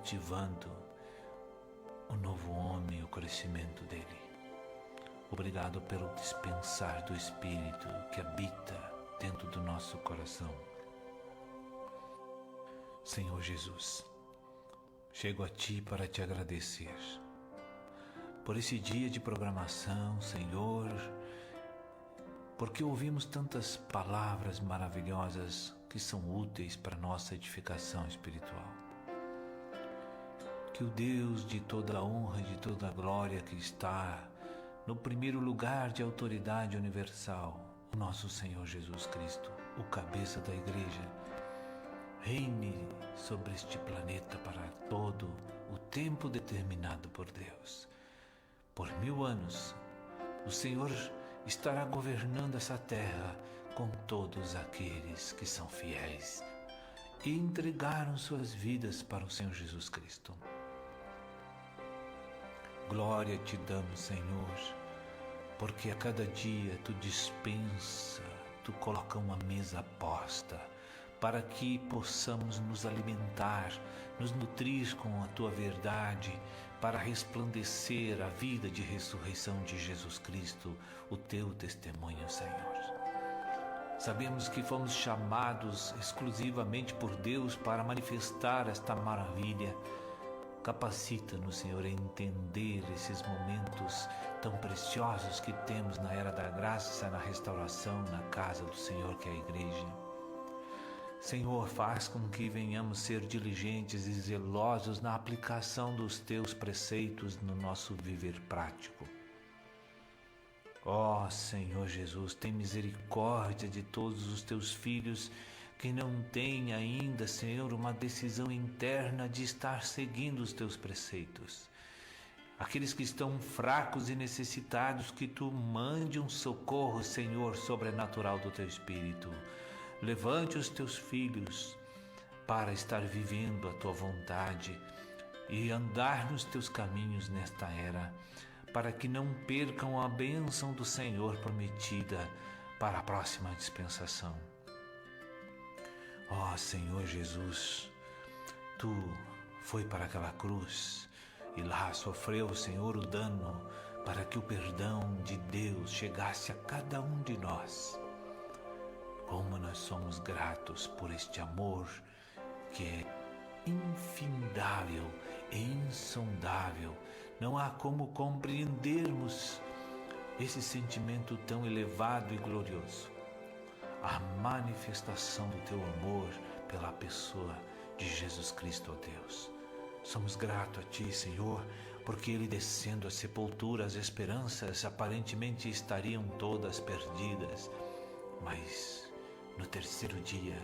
cultivando o novo homem, o crescimento dele. Obrigado pelo dispensar do Espírito que habita dentro do nosso coração. Senhor Jesus, chego a Ti para Te agradecer por esse dia de programação, Senhor, porque ouvimos tantas palavras maravilhosas que são úteis para nossa edificação espiritual. Que o Deus de toda a honra e de toda a glória que está no primeiro lugar de autoridade universal, o nosso Senhor Jesus Cristo, o cabeça da igreja, reine sobre este planeta para todo o tempo determinado por Deus. Por 1000 anos, o Senhor estará governando essa terra com todos aqueles que são fiéis e entregaram suas vidas para o Senhor Jesus Cristo. Glória te damos, Senhor, porque a cada dia tu dispensa, tu coloca uma mesa posta para que possamos nos alimentar, nos nutrir com a tua verdade, para resplandecer a vida de ressurreição de Jesus Cristo, o teu testemunho, Senhor. Sabemos que fomos chamados exclusivamente por Deus para manifestar esta maravilha. Capacita-nos, Senhor, a entender esses momentos tão preciosos que temos na era da graça, na restauração, na casa do Senhor, que é a igreja. Senhor, faz com que venhamos ser diligentes e zelosos na aplicação dos teus preceitos no nosso viver prático. Ó Senhor Jesus, tem misericórdia de todos os teus filhos que não têm ainda, Senhor, uma decisão interna de estar seguindo os teus preceitos. Aqueles que estão fracos e necessitados, que tu mande um socorro, Senhor, sobrenatural do teu Espírito. Levante os teus filhos para estar vivendo a tua vontade e andar nos teus caminhos nesta era, para que não percam a bênção do Senhor prometida para a próxima dispensação. Ó Senhor Jesus, tu foi para aquela cruz e lá sofreu, Senhor, o dano para que o perdão de Deus chegasse a cada um de nós. Como nós somos gratos por este amor que é infindável e insondável. Não há como compreendermos esse sentimento tão elevado e glorioso. A manifestação do teu amor pela pessoa de Jesus Cristo, ó Deus. Somos gratos a Ti, Senhor, porque Ele descendo à sepultura, as esperanças aparentemente estariam todas perdidas, mas no terceiro dia,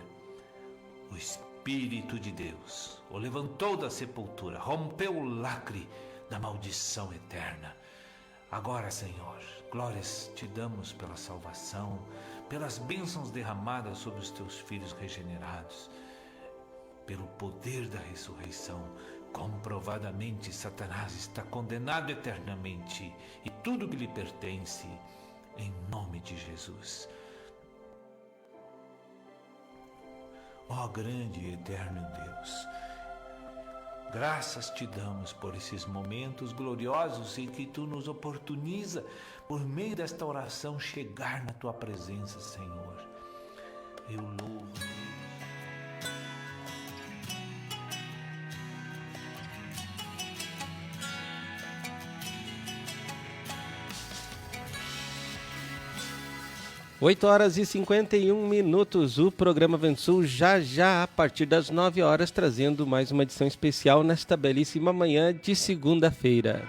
o Espírito de Deus o levantou da sepultura, rompeu o lacre da maldição eterna. Agora, Senhor, glórias te damos pela salvação, pelas bênçãos derramadas sobre os teus filhos regenerados, pelo poder da ressurreição. Comprovadamente, Satanás está condenado eternamente e tudo que lhe pertence, em nome de Jesus. Ó grande e eterno Deus, graças te damos por esses momentos gloriosos em que tu nos oportuniza, por meio desta oração, chegar na tua presença, Senhor. Eu louvo. 8h51, o programa Vensul já a partir das 9 horas, trazendo mais uma edição especial nesta belíssima manhã de segunda-feira.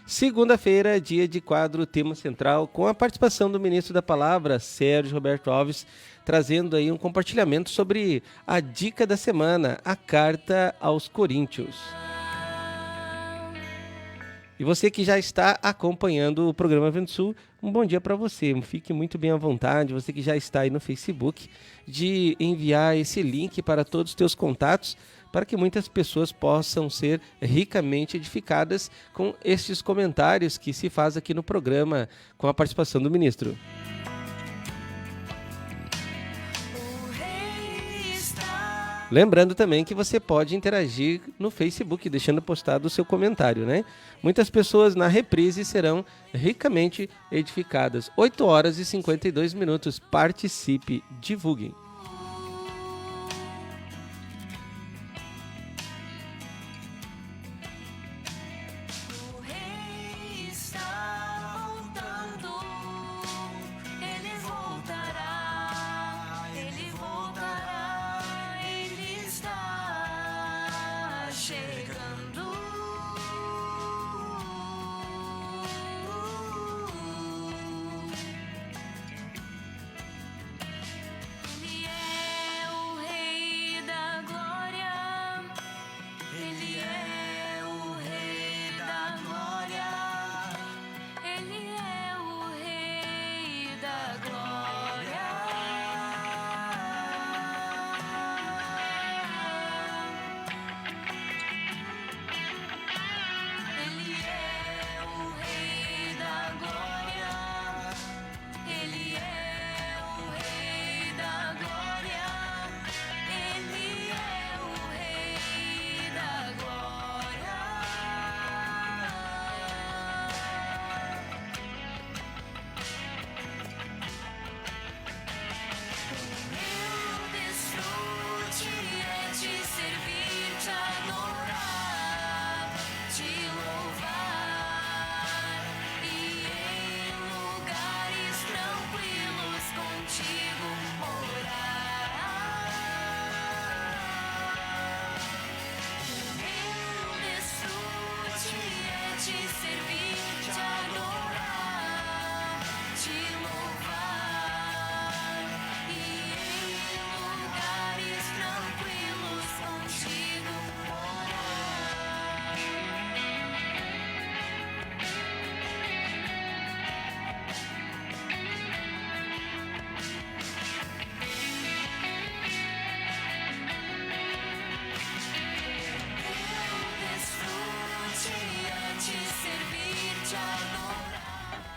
Segunda-feira, dia de quadro Tema Central, com a participação do ministro da Palavra, Sérgio Roberto Alves, trazendo aí um compartilhamento sobre a dica da semana, a Carta aos Coríntios. E você que já está acompanhando o programa Vensul, um bom dia para você. Fique muito bem à vontade, você que já está aí no Facebook, de enviar esse link para todos os teus contatos, para que muitas pessoas possam ser ricamente edificadas com estes comentários que se faz aqui no programa, com a participação do ministro. Lembrando também que você pode interagir no Facebook, deixando postado o seu comentário, né? Muitas pessoas na reprise serão ricamente edificadas. 8 horas e 52 minutos. Participe, divulguem.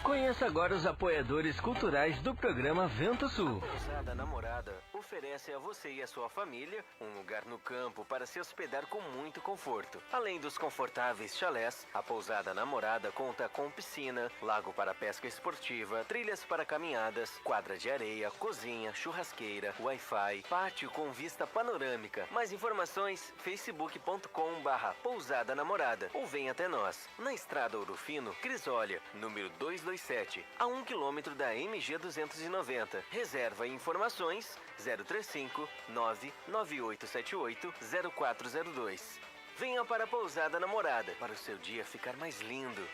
Conheça agora os apoiadores culturais do programa Vento Sul. Pousada Namorada oferece a você e a sua família um lugar no campo para se hospedar com muito conforto. Além dos confortáveis chalés, a Pousada Namorada conta com piscina, lago para pesca esportiva, trilhas para caminhadas, quadra de areia, cozinha, churrasqueira, Wi-Fi, pátio com vista panorâmica. Mais informações, facebook.com/Pousada Namorada ou vem até nós, na Estrada Ouro Fino, Crisólia, número 227, a 1 km da MG 290. Reserva e informações 035 99878 0402. Venha para a Pousada Namorada para o seu dia ficar mais lindo.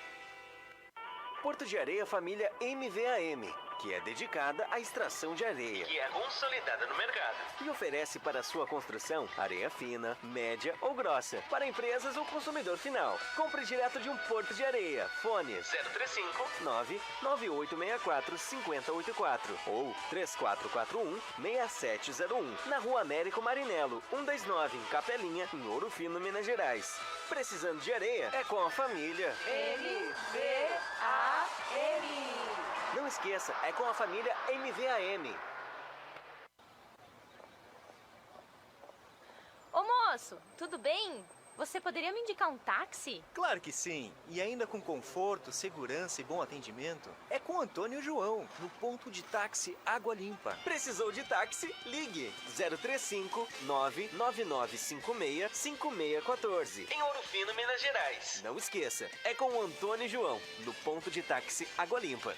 Porto de Areia Família MVAM, que é dedicada à extração de areia, que é consolidada no mercado e oferece para sua construção areia fina, média ou grossa, para empresas ou consumidor final. Compre direto de um Porto de Areia. Fone 035 99864 5084 ou 3441 6701, na Rua Américo Marinello 129, em Capelinha, em Ouro Fino, Minas Gerais. Precisando de areia? É com a família MVAM. Não esqueça, é com a família MVAM. Ô moço, tudo bem? Você poderia me indicar um táxi? Claro que sim, e ainda com conforto, segurança e bom atendimento. É com Antônio João, no ponto de táxi Água Limpa. Precisou de táxi? Ligue 035 99956 5614, em Ouro Fino, Minas Gerais. Não esqueça, é com o Antônio João, no ponto de táxi Água Limpa.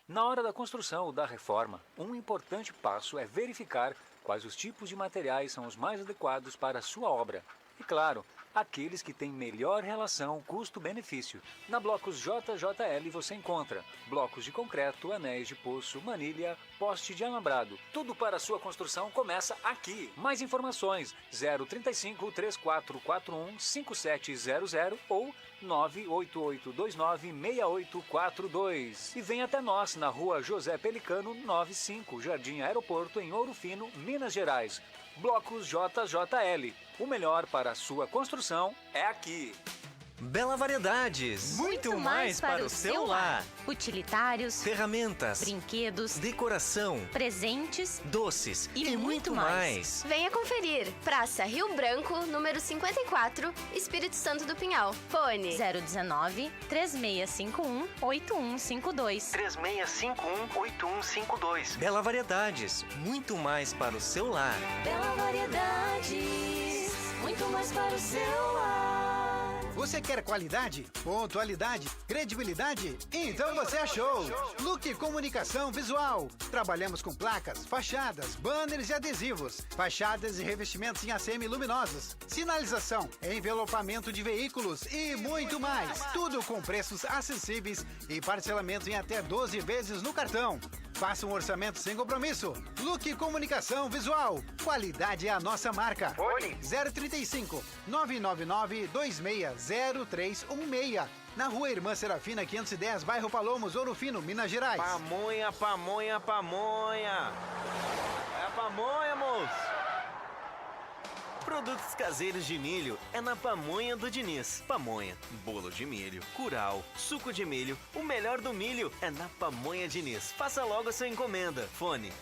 Na hora da construção ou da reforma, um importante passo é verificar quais os tipos de materiais são os mais adequados para a sua obra. E claro, aqueles que têm melhor relação custo-benefício. Na Blocos JJL você encontra blocos de concreto, anéis de poço, manilha, poste de alambrado. Tudo para a sua construção começa aqui. Mais informações 035 3441 5700 ou 988296842. E vem até nós na Rua José Pelicano 95, Jardim Aeroporto, em Ouro Fino, Minas Gerais. Blocos JJL. O melhor para a sua construção é aqui. Bela Variedades. Muito mais para o seu lar. Utilitários, Ferramentas, brinquedos, decoração, presentes doces e muito mais. Venha conferir. Praça Rio Branco, número 54, Espírito Santo do Pinhal. Fone 019 3651 8152. 3651-8152. Bela Variedades. Muito mais para o seu lar. Bela Variedades, muito mais para o seu lar. Você quer qualidade, pontualidade, credibilidade? Então você achou! Look Comunicação Visual. Trabalhamos com placas, fachadas, banners e adesivos, fachadas e revestimentos em ACM luminosos, sinalização, envelopamento de veículos e muito mais. Tudo com preços acessíveis e parcelamento em até 12 vezes no cartão. Faça um orçamento sem compromisso. Look Comunicação Visual. Qualidade é a nossa marca. Fone 035 999 260316. Na Rua Irmã Serafina 510, bairro Palomos, Ouro Fino, Minas Gerais. Pamonha, pamonha, pamonha. É a pamonha, moço. Produtos caseiros de milho é na Pamonha do Diniz. Pamonha, bolo de milho, curau, suco de milho, o melhor do milho é na Pamonha Diniz. Faça logo a sua encomenda. Fone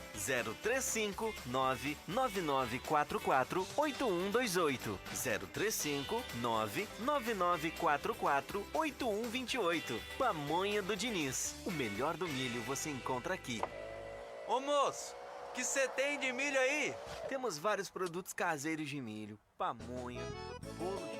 035 99944 8128. 035 99944 8128. Pamonha do Diniz. O melhor do milho você encontra aqui. Ô moço, o que você tem de milho aí? Temos vários produtos caseiros de milho, pamonha, bolo de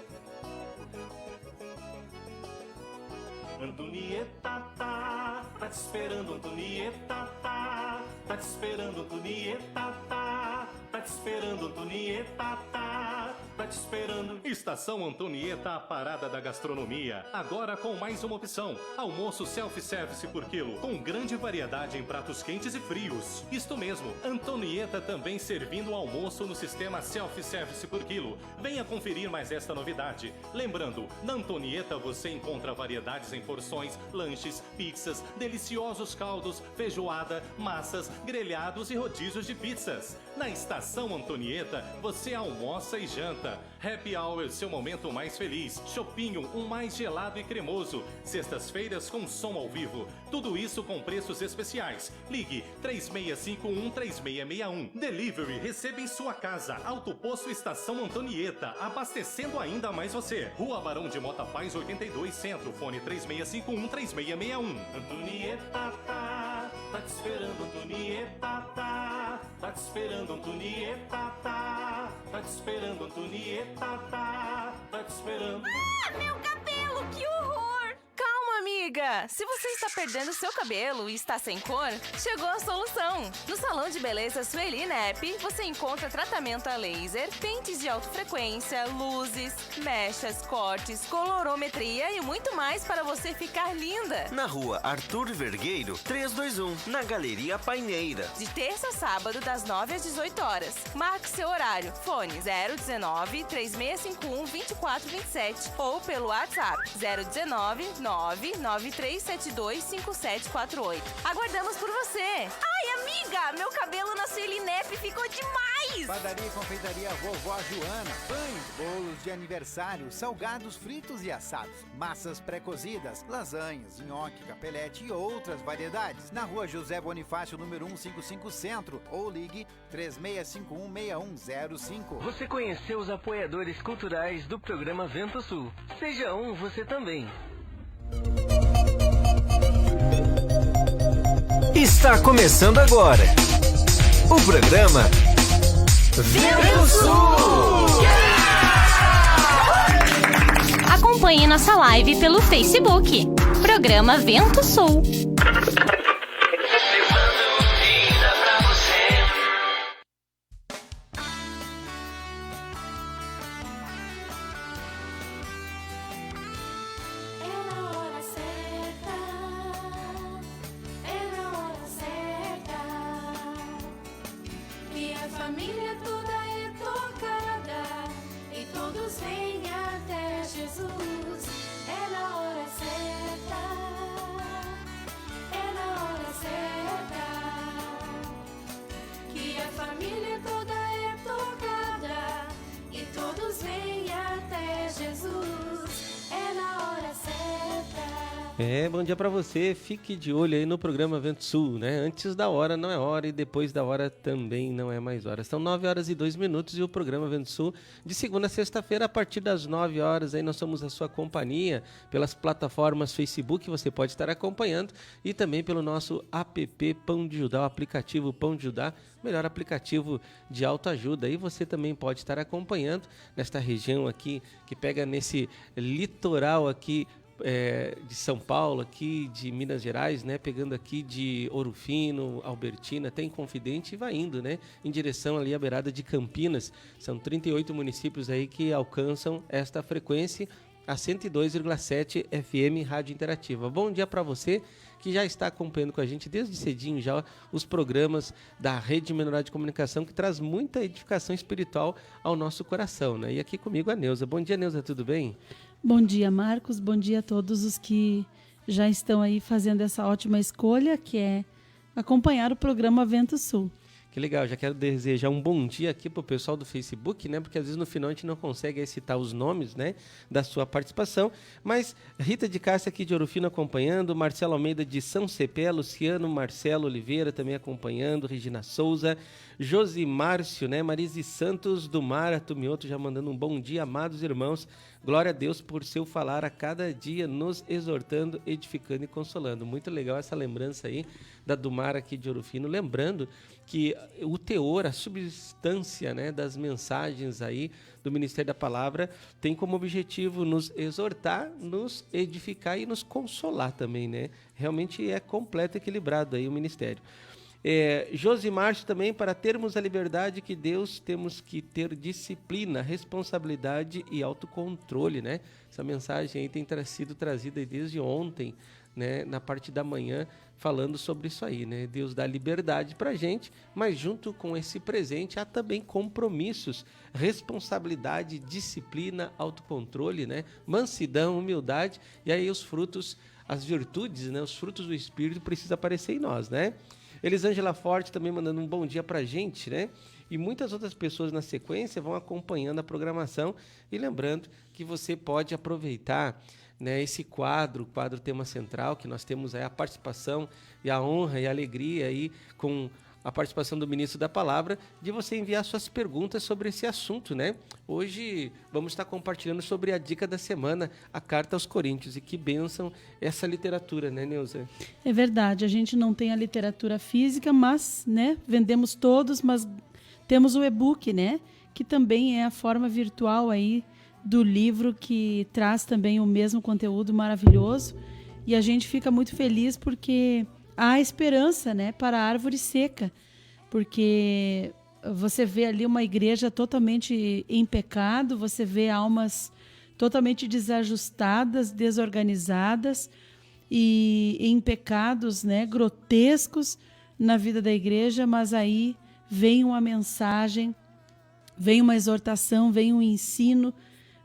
Antonieta tá te esperando, Antonieta tá te esperando, Antonieta tá te esperando, Antonieta tá te esperando. Estação Antonieta, a parada da gastronomia. Agora com mais uma opção: almoço self-service por quilo, com grande variedade em pratos quentes e frios. Isto mesmo, Antonieta também servindo o almoço no sistema self-service por quilo. Venha conferir mais esta novidade. Lembrando, na Antonieta você encontra variedades em porções, lanches, pizzas, deliciosos caldos, feijoada, massas, grelhados e rodízios de pizzas. Na Estação Antonieta, você almoça e janta. Happy Hour, seu momento mais feliz. Chopinho, um mais gelado e cremoso. Sextas-feiras com som ao vivo. Tudo isso com preços especiais. Ligue 3651-3661. Delivery, receba em sua casa. Alto Posto Estação Antonieta, abastecendo ainda mais você. Rua Barão de Mota Paz, 82, Centro. Fone 3651-3661. Antonieta tá te esperando, Antonieta tá te esperando, Antonieta tá te esperando, Antonieta tá te esperando. Ah, meu cabelo, que horror! Calma, amiga! Se você está perdendo seu cabelo e está sem cor, chegou a solução! No Salão de Beleza Sueli Nep, você encontra tratamento a laser, pentes de alta frequência, luzes, mechas, cortes, colorometria e muito mais para você ficar linda! Na Rua Arthur Vergueiro, 321, na Galeria Paineira. De terça a sábado, das 9 às 18 horas. Marque seu horário. Fone 019-3651-2427 ou pelo WhatsApp 019-993725748. Aguardamos por você! Ai, amiga! Meu cabelo na Sueli Nep ficou demais! Padaria e confeitaria Vovó Joana. Pães, bolos de aniversário, salgados fritos e assados, massas pré-cozidas, lasanhas, nhoque, capelete e outras variedades. Na Rua José Bonifácio, número 155 Centro, ou ligue 3651-6105. Você conheceu os apoiadores culturais do programa Vento Sul. Seja um você também. Está começando agora o programa Vento Sul. Acompanhe nossa live pelo Facebook. Programa Vento Sul. Família toda é tocada e todos vêm até Jesus. É na hora certa, é na hora certa, que a família toda é tocada e todos vêm até Jesus. É na Bom dia para você. Fique de olho aí no programa Vento Sul, né? Antes da hora não é hora e depois da hora também não é mais hora. São 9h02 e o programa Vento Sul de segunda a sexta-feira a partir das 9 horas. Aí nós somos a sua companhia pelas plataformas Facebook, você pode estar acompanhando, e também pelo nosso app Pão de Judá, o aplicativo Pão de Judá, melhor aplicativo de autoajuda. Aí você também pode estar acompanhando nesta região aqui que pega nesse litoral aqui de São Paulo, aqui de Minas Gerais, né? Pegando aqui de Ouro Fino, Albertina, tem Confidente e vai indo, né? Em direção ali à beirada de Campinas. São 38 municípios aí que alcançam esta frequência, a 102,7 FM Rádio Interativa. Bom dia para você que já está acompanhando com a gente desde cedinho já os programas da Rede Menorá de Comunicação, que traz muita edificação espiritual ao nosso coração, né? E aqui comigo a Neuza. Bom dia, Neuza, tudo bem? Bom dia, Marcos. Bom dia a todos os que já estão aí fazendo essa ótima escolha, que é acompanhar o programa Vento Sul. Que legal, já quero desejar um bom dia aqui pro pessoal do Facebook, né? Porque às vezes no final a gente não consegue citar os nomes, né? Da sua participação. Mas Rita de Cássia aqui de Ouro Fino acompanhando, Marcelo Almeida de São Cepé, Luciano Marcelo Oliveira também acompanhando, Regina Souza, Josimárcio, né? Marise Santos do Mar, Tumioto já mandando um bom dia, amados irmãos. Glória a Deus por seu falar a cada dia, nos exortando, edificando e consolando. Muito legal essa lembrança aí da Dumar aqui de Ouro Fino, lembrando que o teor, a substância, né, das mensagens aí do Ministério da Palavra tem como objetivo nos exortar, nos edificar e nos consolar também, né? Realmente é completo e equilibrado aí o ministério. Josimárcio também, para termos a liberdade que Deus, temos que ter disciplina, responsabilidade e autocontrole, né? Essa mensagem aí tem sido trazida desde ontem, né, na parte da manhã, falando sobre isso aí, né? Deus dá liberdade para a gente, mas junto com esse presente há também compromissos, responsabilidade, disciplina, autocontrole, né? Mansidão, humildade, e aí os frutos, as virtudes, né? Os frutos do Espírito precisam aparecer em nós, né? Elisângela Forte também mandando um bom dia pra gente, né? E muitas outras pessoas na sequência vão acompanhando a programação e lembrando que você pode aproveitar, né, esse quadro tema central, que nós temos aí a participação e a honra e a alegria aí com a participação do Ministro da Palavra, de você enviar suas perguntas sobre esse assunto, né? Hoje vamos estar compartilhando sobre a dica da semana, a Carta aos Coríntios, e que bênção essa literatura, né, Neuza? É verdade, a gente não tem a literatura física, mas, né, vendemos todos, mas temos o e-book, né, que também é a forma virtual aí do livro, que traz também o mesmo conteúdo maravilhoso, e a gente fica muito feliz porque há esperança, né, para a árvore seca, porque você vê ali uma igreja totalmente em pecado, você vê almas totalmente desajustadas, desorganizadas e em pecados, né, grotescos na vida da igreja, mas aí vem uma mensagem, vem uma exortação, vem um ensino,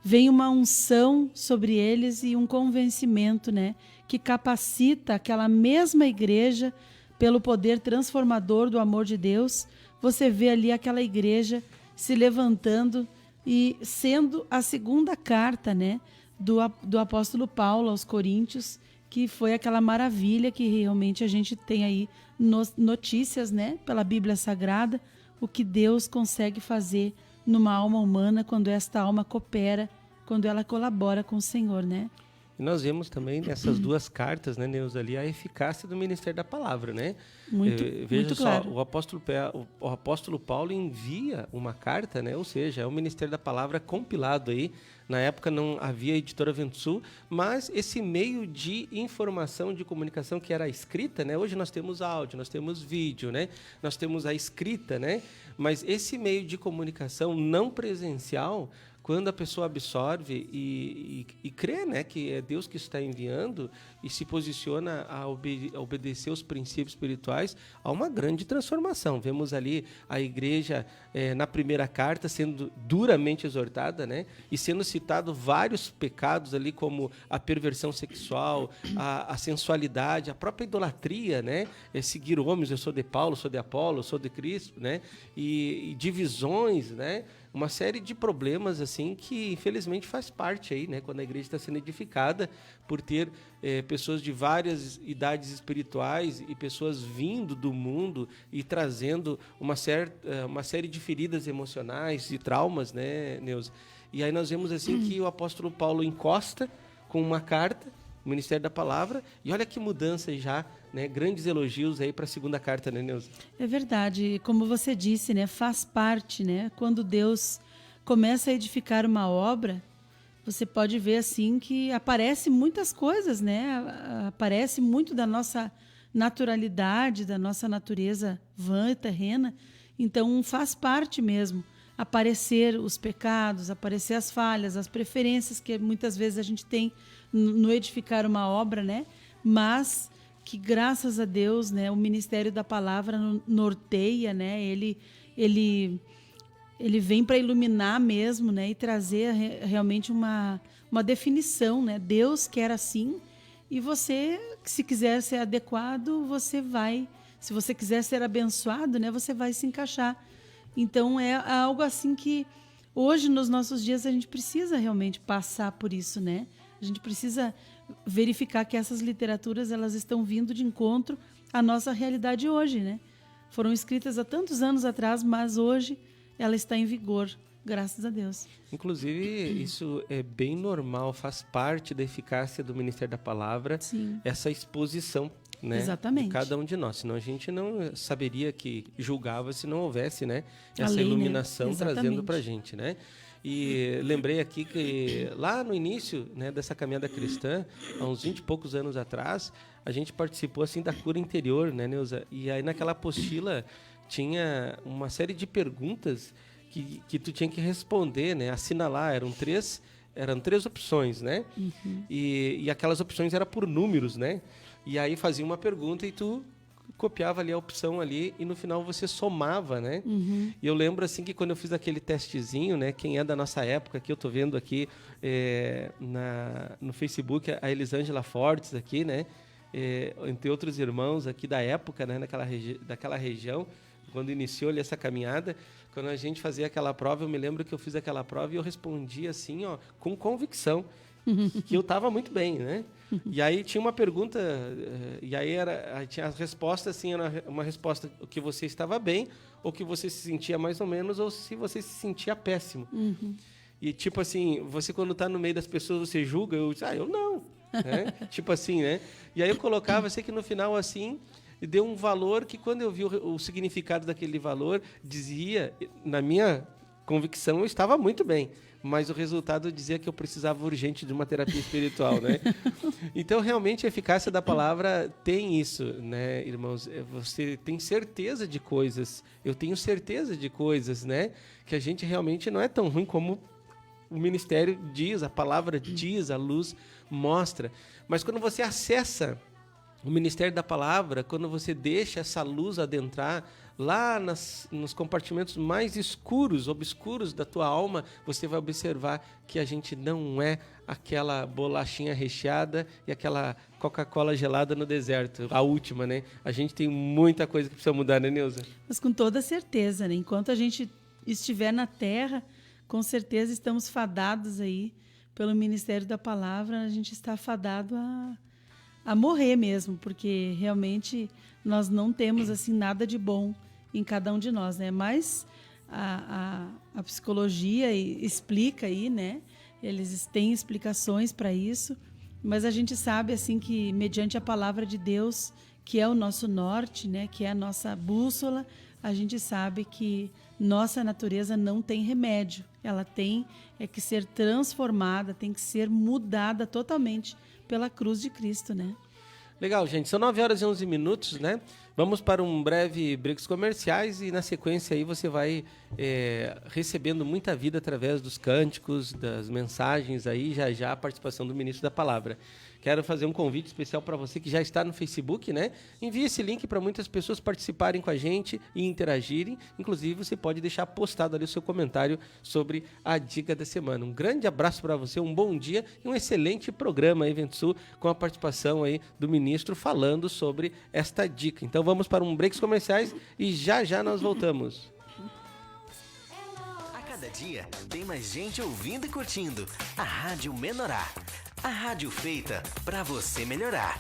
vem uma unção sobre eles e um convencimento, né, que capacita aquela mesma igreja pelo poder transformador do amor de Deus. Você vê ali aquela igreja se levantando e sendo a segunda carta, né, do apóstolo Paulo aos Coríntios, que foi aquela maravilha que realmente a gente tem aí notícias, né, pela Bíblia Sagrada, o que Deus consegue fazer numa alma humana quando esta alma coopera, quando ela colabora com o Senhor, né? E nós vemos também nessas duas cartas, né, Neuza, ali, a eficácia do Ministério da Palavra, né? Veja só, claro. O apóstolo Paulo envia uma carta, né? Ou seja, é o Ministério da Palavra compilado aí. Na época não havia editora Vento Sul, mas esse meio de informação, de comunicação que era a escrita, né? Hoje nós temos áudio, nós temos vídeo, né? Nós temos a escrita, né? Mas esse meio de comunicação não presencial, quando a pessoa absorve e crê, né, que é Deus que está enviando e se posiciona a obedecer os princípios espirituais, há uma grande transformação. Vemos ali a igreja na primeira carta sendo duramente exortada, né, e sendo citado vários pecados ali, como a perversão sexual, a sensualidade, a própria idolatria, né, seguir homens, eu sou de Paulo, sou de Apolo, sou de Cristo, né, e divisões, né, uma série de problemas assim que infelizmente faz parte aí, né, quando a igreja está sendo edificada, por ter pessoas de várias idades espirituais e pessoas vindo do mundo e trazendo uma série de feridas emocionais e traumas, né, Neuza? E aí nós vemos assim que o apóstolo Paulo encosta com uma carta, o Ministério da Palavra, e olha que mudança já, né? Grandes elogios aí para a segunda carta, né, Neuza? É verdade, como você disse, né? Faz parte, né? Quando Deus começa a edificar uma obra, você pode ver assim que aparece muitas coisas, né? Aparece muito da nossa naturalidade, da nossa natureza vã e terrena. Então faz parte mesmo aparecer os pecados, aparecer as falhas, as preferências que muitas vezes a gente tem no edificar uma obra, né? Mas que graças a Deus, né, o Ministério da Palavra norteia, né? Ele vem para iluminar mesmo, né, e trazer realmente uma definição, né? Deus quer assim, e você, se quiser ser adequado, você vai. Se você quiser ser abençoado, né, você vai se encaixar. Então é algo assim que hoje nos nossos dias a gente precisa realmente passar por isso, né? A gente precisa verificar que essas literaturas elas estão vindo de encontro à nossa realidade hoje, né? Foram escritas há tantos anos atrás, mas hoje ela está em vigor, graças a Deus. Inclusive, isso é bem normal, faz parte da eficácia do Ministério da Palavra. Sim. Essa exposição, né, exatamente, de cada um de nós. Senão a gente não saberia que julgava se não houvesse, né, essa lei, iluminação, né? trazendo para a gente, né? E lembrei aqui que lá no início, né, dessa caminhada cristã, há uns 20 e poucos anos atrás, a gente participou assim da cura interior, né, Neuza? E aí naquela apostila tinha uma série de perguntas que tu tinha que responder, né? Assinalar, eram três opções, né? Uhum. E aquelas opções eram por números, né? E aí fazia uma pergunta e tu copiava ali a opção ali e no final você somava, né? Uhum. E eu lembro assim que quando eu fiz aquele testezinho, né? Quem é da nossa época, que eu tô vendo aqui no Facebook, a Elisângela Fortes aqui, né? Entre outros irmãos aqui da época, né? Daquela região, quando iniciou ali essa caminhada, quando a gente fazia aquela prova, eu me lembro que eu fiz aquela prova e eu respondi assim, ó, com convicção, que eu estava muito bem, né? E aí tinha uma pergunta, e aí tinha a resposta, assim, era uma resposta que você estava bem, ou que você se sentia mais ou menos, ou se você se sentia péssimo. Uhum. E tipo assim, você quando está no meio das pessoas, você julga, eu disse, eu não. Né? Tipo assim, né? E aí eu colocava, sei que no final, assim, deu um valor que quando eu vi o significado daquele valor, dizia, na minha convicção, eu estava muito bem. Mas o resultado dizia que eu precisava urgente de uma terapia espiritual, né? Então, realmente, a eficácia da palavra tem isso, né, irmãos? Você tem certeza de coisas, eu tenho certeza de coisas, né? Que a gente realmente não é tão ruim como o ministério diz, a palavra diz, a luz mostra. Mas quando você acessa o Ministério da Palavra, quando você deixa essa luz adentrar lá nos compartimentos mais obscuros da tua alma, você vai observar que a gente não é aquela bolachinha recheada e aquela Coca-Cola gelada no deserto, a última, né? A gente tem muita coisa que precisa mudar, né, Neuza? Mas com toda certeza, né? Enquanto a gente estiver na terra, com certeza estamos fadados aí pelo Ministério da Palavra, a gente está fadado a morrer mesmo, porque realmente nós não temos assim nada de bom em cada um de nós, né? Mas a psicologia explica aí, né? Eles têm explicações para isso, mas a gente sabe assim que mediante a palavra de Deus, que é o nosso norte, né? Que é a nossa bússola, a gente sabe que nossa natureza não tem remédio. Ela tem que ser transformada, tem que ser mudada totalmente pela cruz de Cristo, né? Legal, gente. São 9h11, né? Vamos para um breve breaks comerciais e na sequência aí você vai recebendo muita vida através dos cânticos, das mensagens aí, já a participação do Ministro da Palavra. Quero fazer um convite especial para você que já está no Facebook, né? Envie esse link para muitas pessoas participarem com a gente e interagirem. Inclusive, você pode deixar postado ali o seu comentário sobre a dica da semana. Um grande abraço para você, um bom dia e um excelente programa aí, Vento Sul, com a participação aí do ministro falando sobre esta dica. Então, vamos para um breaks comerciais e já nós voltamos. A cada dia tem mais gente ouvindo e curtindo a Rádio Menorá. A rádio feita pra você melhorar.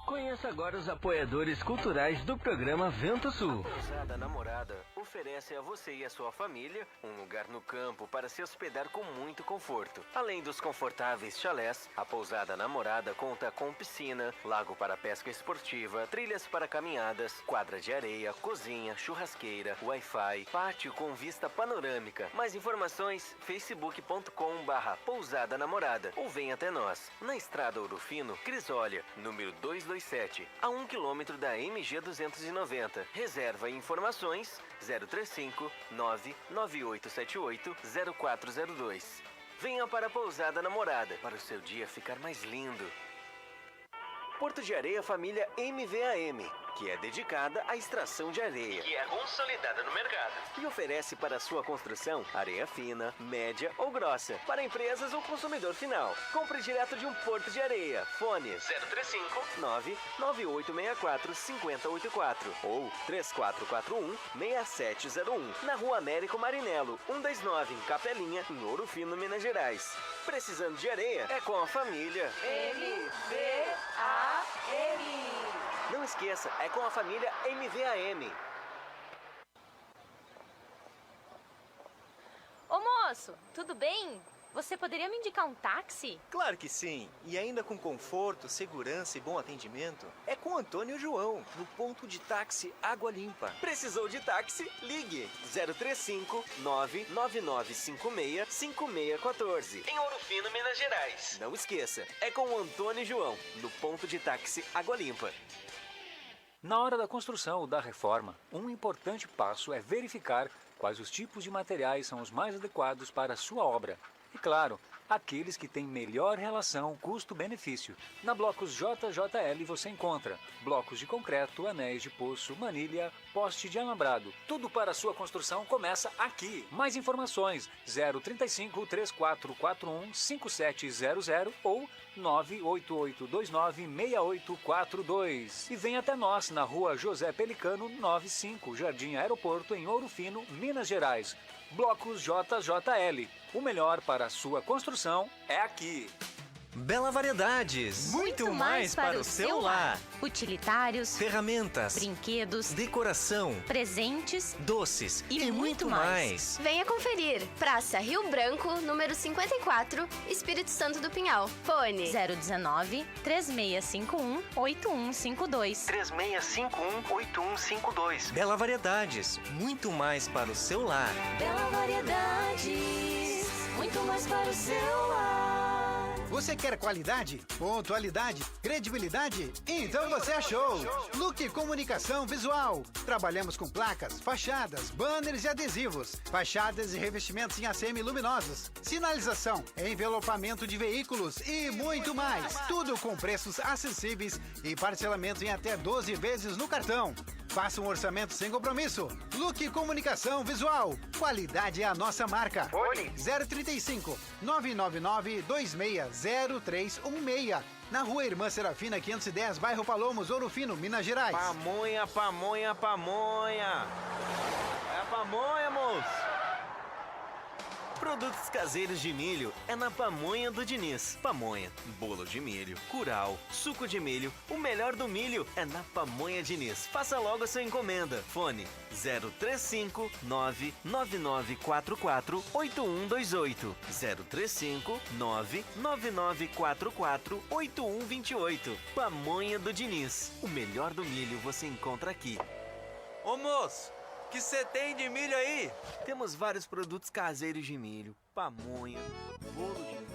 Conheça agora os apoiadores culturais do programa Vento Sul. A Pousada Namorada oferece a você e a sua família um lugar no campo para se hospedar com muito conforto. Além dos confortáveis chalés, a Pousada Namorada conta com piscina, lago para pesca esportiva, trilhas para caminhadas, quadra de areia, cozinha, churrasqueira, Wi-Fi, pátio com vista panorâmica. Mais informações, facebook.com/Pousada Namorada ou venha até nós, na Estrada Ouro Fino, Crisólia, número 227, a 1 km da MG 290. Reserva e informações 035 99878 0402. Venha para a Pousada Namorada para o seu dia ficar mais lindo. Porto de Areia Família MVAM, que é dedicada à extração de areia, que é consolidada no mercado, e oferece para sua construção areia fina, média ou grossa, para empresas ou consumidor final. Compre direto de um Porto de Areia. Fone 035 99864 5084 ou 3441 6701, na Rua Américo Marinello, 129, em Capelinha, em Ouro Fino, Minas Gerais. Precisando de areia? É com a família MVAM. Não esqueça, é com a família MVAM. Ô moço, tudo bem? Você poderia me indicar um táxi? Claro que sim. E ainda com conforto, segurança e bom atendimento, é com Antônio e João, no ponto de táxi Água Limpa. Precisou de táxi? Ligue 035 99956 5614, em Ouro Fino, Minas Gerais. Não esqueça, é com o Antônio e João, no ponto de táxi Água Limpa. Na hora da construção ou da reforma, um importante passo é verificar quais os tipos de materiais são os mais adequados para a sua obra. E claro, aqueles que têm melhor relação custo-benefício. Na Blocos JJL você encontra blocos de concreto, anéis de poço, manilha, poste de alambrado. Tudo para a sua construção começa aqui. Mais informações 035 3441 5700 ou 988296842. E vem até nós na Rua José Pelicano 95, Jardim Aeroporto, em Ouro Fino, Minas Gerais. Blocos JJL. O melhor para a sua construção é aqui. Bela Variedades. Muito mais para o seu lar. Utilitários, ferramentas, brinquedos, decoração, presentes, doces e muito mais. Venha conferir. Praça Rio Branco, número 54, Espírito Santo do Pinhal. Fone 019 3651 8152. 3651 8152. Bela Variedades. Muito mais para o seu lar. Bela Variedades, muito mais para o seu lar. Você quer qualidade, pontualidade, credibilidade? Então você achou! Look Comunicação Visual. Trabalhamos com placas, fachadas, banners e adesivos, fachadas e revestimentos em ACM luminosos, sinalização, envelopamento de veículos e muito mais. Tudo com preços acessíveis e parcelamento em até 12 vezes no cartão. Faça um orçamento sem compromisso. Look Comunicação Visual. Qualidade é a nossa marca. Fone 035 999 260316. Na Rua Irmã Serafina 510, bairro Palomos, Ouro Fino, Minas Gerais. Pamonha, pamonha, pamonha. É a pamonha, moço. Produtos caseiros de milho é na Pamonha do Diniz. Pamonha, bolo de milho, curau, suco de milho, o melhor do milho é na Pamonha Diniz. Faça logo a sua encomenda. Fone 035 99944 8128. 035 99944 8128. Pamonha do Diniz. O melhor do milho você encontra aqui. Ô moço, que você tem de milho aí? Temos vários produtos caseiros de milho, pamonha, bolo de milho.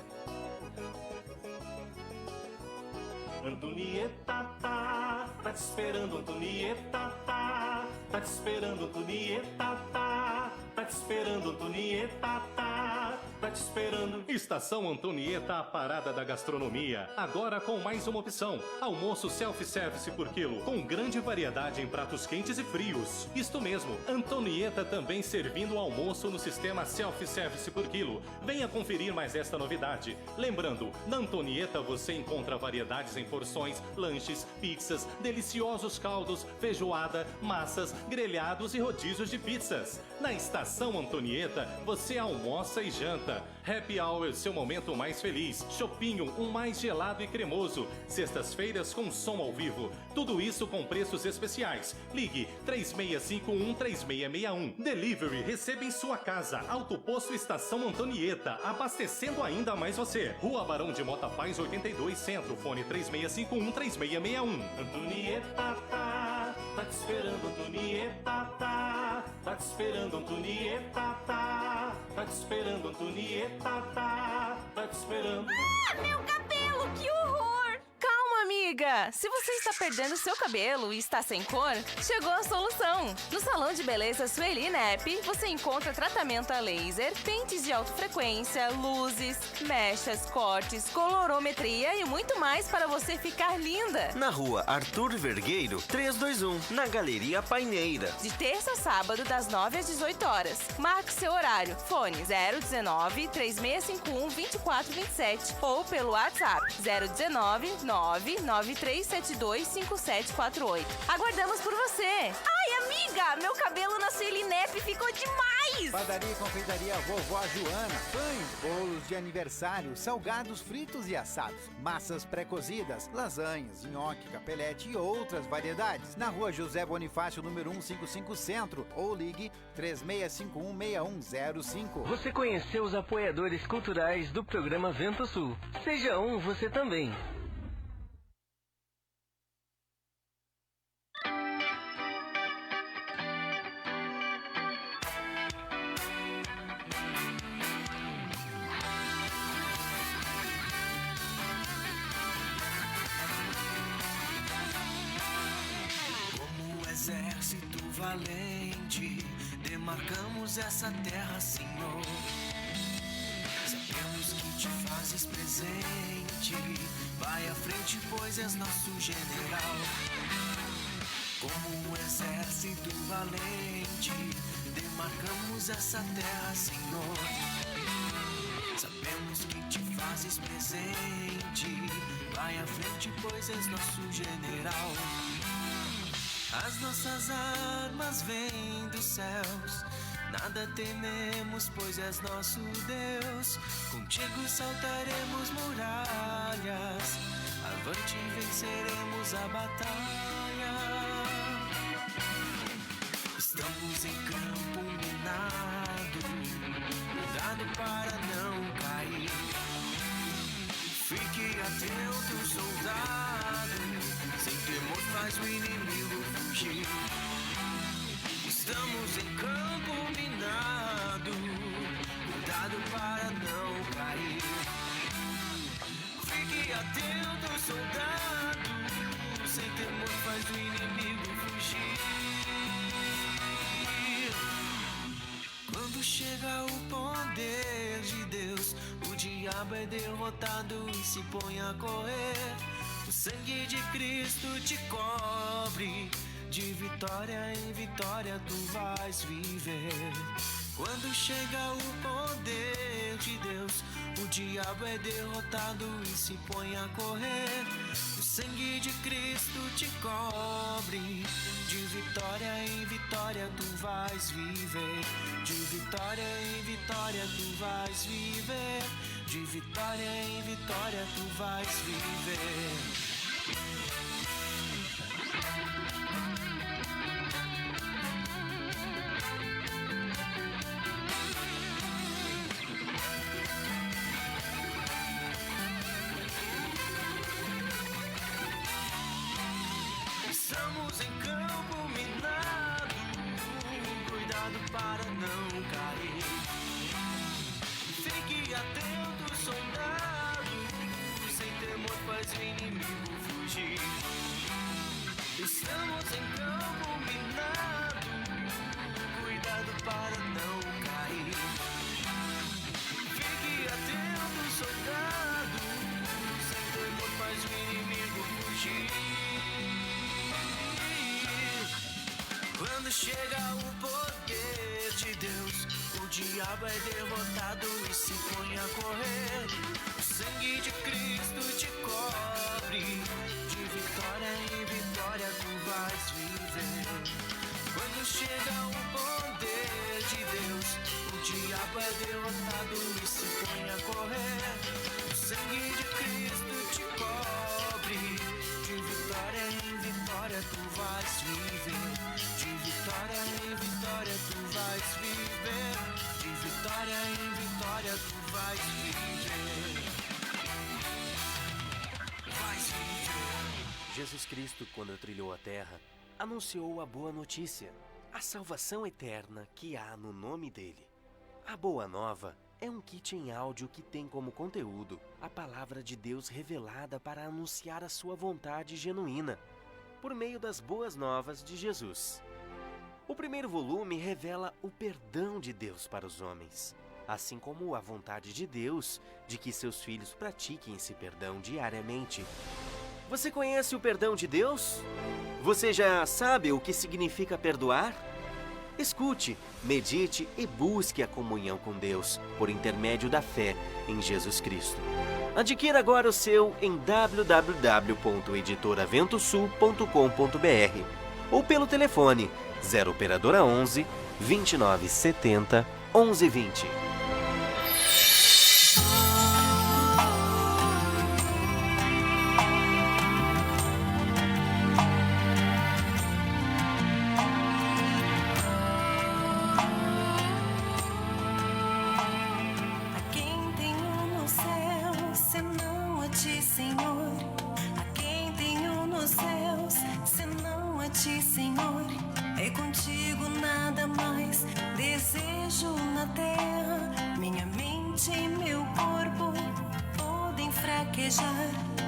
Antonieta tá te esperando, Antonieta tá te esperando, Antonieta tá te esperando, Antonieta tá te te esperando. Estação Antonieta, a parada da gastronomia. Agora com mais uma opção. Almoço self-service por quilo, com grande variedade em pratos quentes e frios. Isto mesmo, Antonieta também servindo o almoço no sistema self-service por quilo. Venha conferir mais esta novidade. Lembrando, na Antonieta você encontra variedades em porções, lanches, pizzas, deliciosos caldos, feijoada, massas, grelhados e rodízios de pizzas. Na Estação Antonieta, você almoça e janta. Happy Hour, seu momento mais feliz. Chopinho, um mais gelado e cremoso. Sextas-feiras com som ao vivo. Tudo isso com preços especiais. Ligue 3651-3661. Delivery, receba em sua casa. Autoposto Estação Antonieta, abastecendo ainda mais você. Rua Barão de Mota Paz, 82, Centro. Fone 3651-3661. Antonieta, tá te esperando, Antonieta, tá te esperando, Antonieta, tá te esperando, Antonieta, tá te esperando. Ah, meu cabelo, que horror! Calma, amiga! Se você está perdendo seu cabelo e está sem cor, chegou a solução! No Salão de Beleza Sueli Nep, você encontra tratamento a laser, pentes de alta frequência, luzes, mechas, cortes, colorometria e muito mais para você ficar linda! Na rua Arthur Vergueiro, 321, na Galeria Paineira. De terça a sábado, das 9 às 18 horas. Marque seu horário. Fone 019-3651-2427 ou pelo WhatsApp 019-993725748. Aguardamos por você! Ai, amiga! Meu cabelo na Sueli Nep ficou demais! Padaria e confeitaria Vovó Joana. Pães, bolos de aniversário, salgados fritos e assados, massas pré-cozidas, lasanhas, nhoque, capelete e outras variedades. Na rua José Bonifácio, número 155 Centro, ou ligue 3651-6105. Você conheceu os apoiadores culturais do programa Vento Sul. Seja um você também. Exército valente, demarcamos essa terra, Senhor. Sabemos que te fazes presente, vai à frente, pois és nosso general. Como um exército valente, demarcamos essa terra, Senhor. Sabemos que te fazes presente, vai à frente, pois és nosso general. As nossas armas vêm dos céus, nada tememos, pois és nosso Deus. Contigo saltaremos muralhas, avante venceremos a batalha. Estamos em campo minado, cuidado para não cair. Fique atento, soldado, sem temor faz o inimigo fugir. Estamos em campo minado, cuidado para não cair. Fique atento, soldado, sem temor faz o inimigo fugir. Quando chega o poder de Deus, o diabo é derrotado e se põe a correr. O sangue de Cristo te cobre, de vitória em vitória tu vais viver. Quando chega o poder de Deus, o diabo é derrotado e se põe a correr. O sangue de Cristo te cobre, de vitória em vitória tu vais viver. De vitória em vitória tu vais viver. De vitória em vitória tu vais viver. Estamos em campo minado, cuidado para não cair. Fique atento, soldado, sem temor faz o inimigo fugir. Estamos em campo minado, cuidado para não cair. Fique chega o poder de Deus, o diabo é derrotado e se põe a correr. O sangue de Cristo te cobre, de vitória em vitória tu vais viver. Quando chega o poder de Deus, o diabo é derrotado e se põe a correr. O sangue de Cristo te cobre, de vitória em vitória tu vais viver. De vitória em vitória tu vais viver. De vitória em vitória tu vais viver. Vais viver. Jesus Cristo, quando trilhou a terra, anunciou a boa notícia, a salvação eterna que há no nome dele. A Boa Nova é um kit em áudio que tem como conteúdo a palavra de Deus revelada para anunciar a sua vontade genuína, por meio das boas novas de Jesus. O primeiro volume revela o perdão de Deus para os homens, assim como a vontade de Deus de que seus filhos pratiquem esse perdão diariamente. Você conhece o perdão de Deus? Você já sabe o que significa perdoar? Escute, medite e busque a comunhão com Deus por intermédio da fé em Jesus Cristo. Adquira agora o seu em www.editoraventosul.com.br ou pelo telefone 0 operadora 11 2970 1120.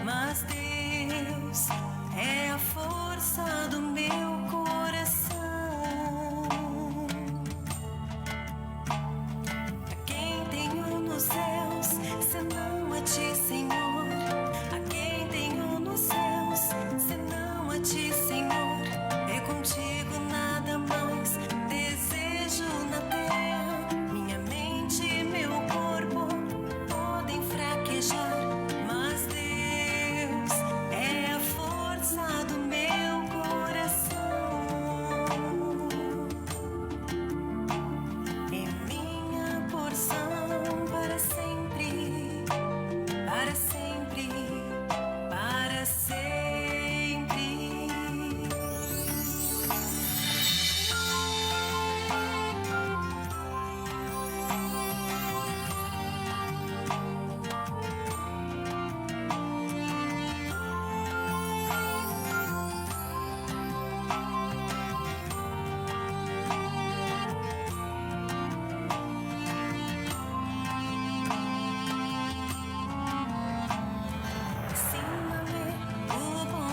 Mas Deus é a força do meu coração. A quem tenho nos céus, senão a ti, Senhor? A quem tenho nos céus, senão a ti, Senhor? É contigo nada mais desejo na terra. Minha mente e meu corpo podem fraquejar.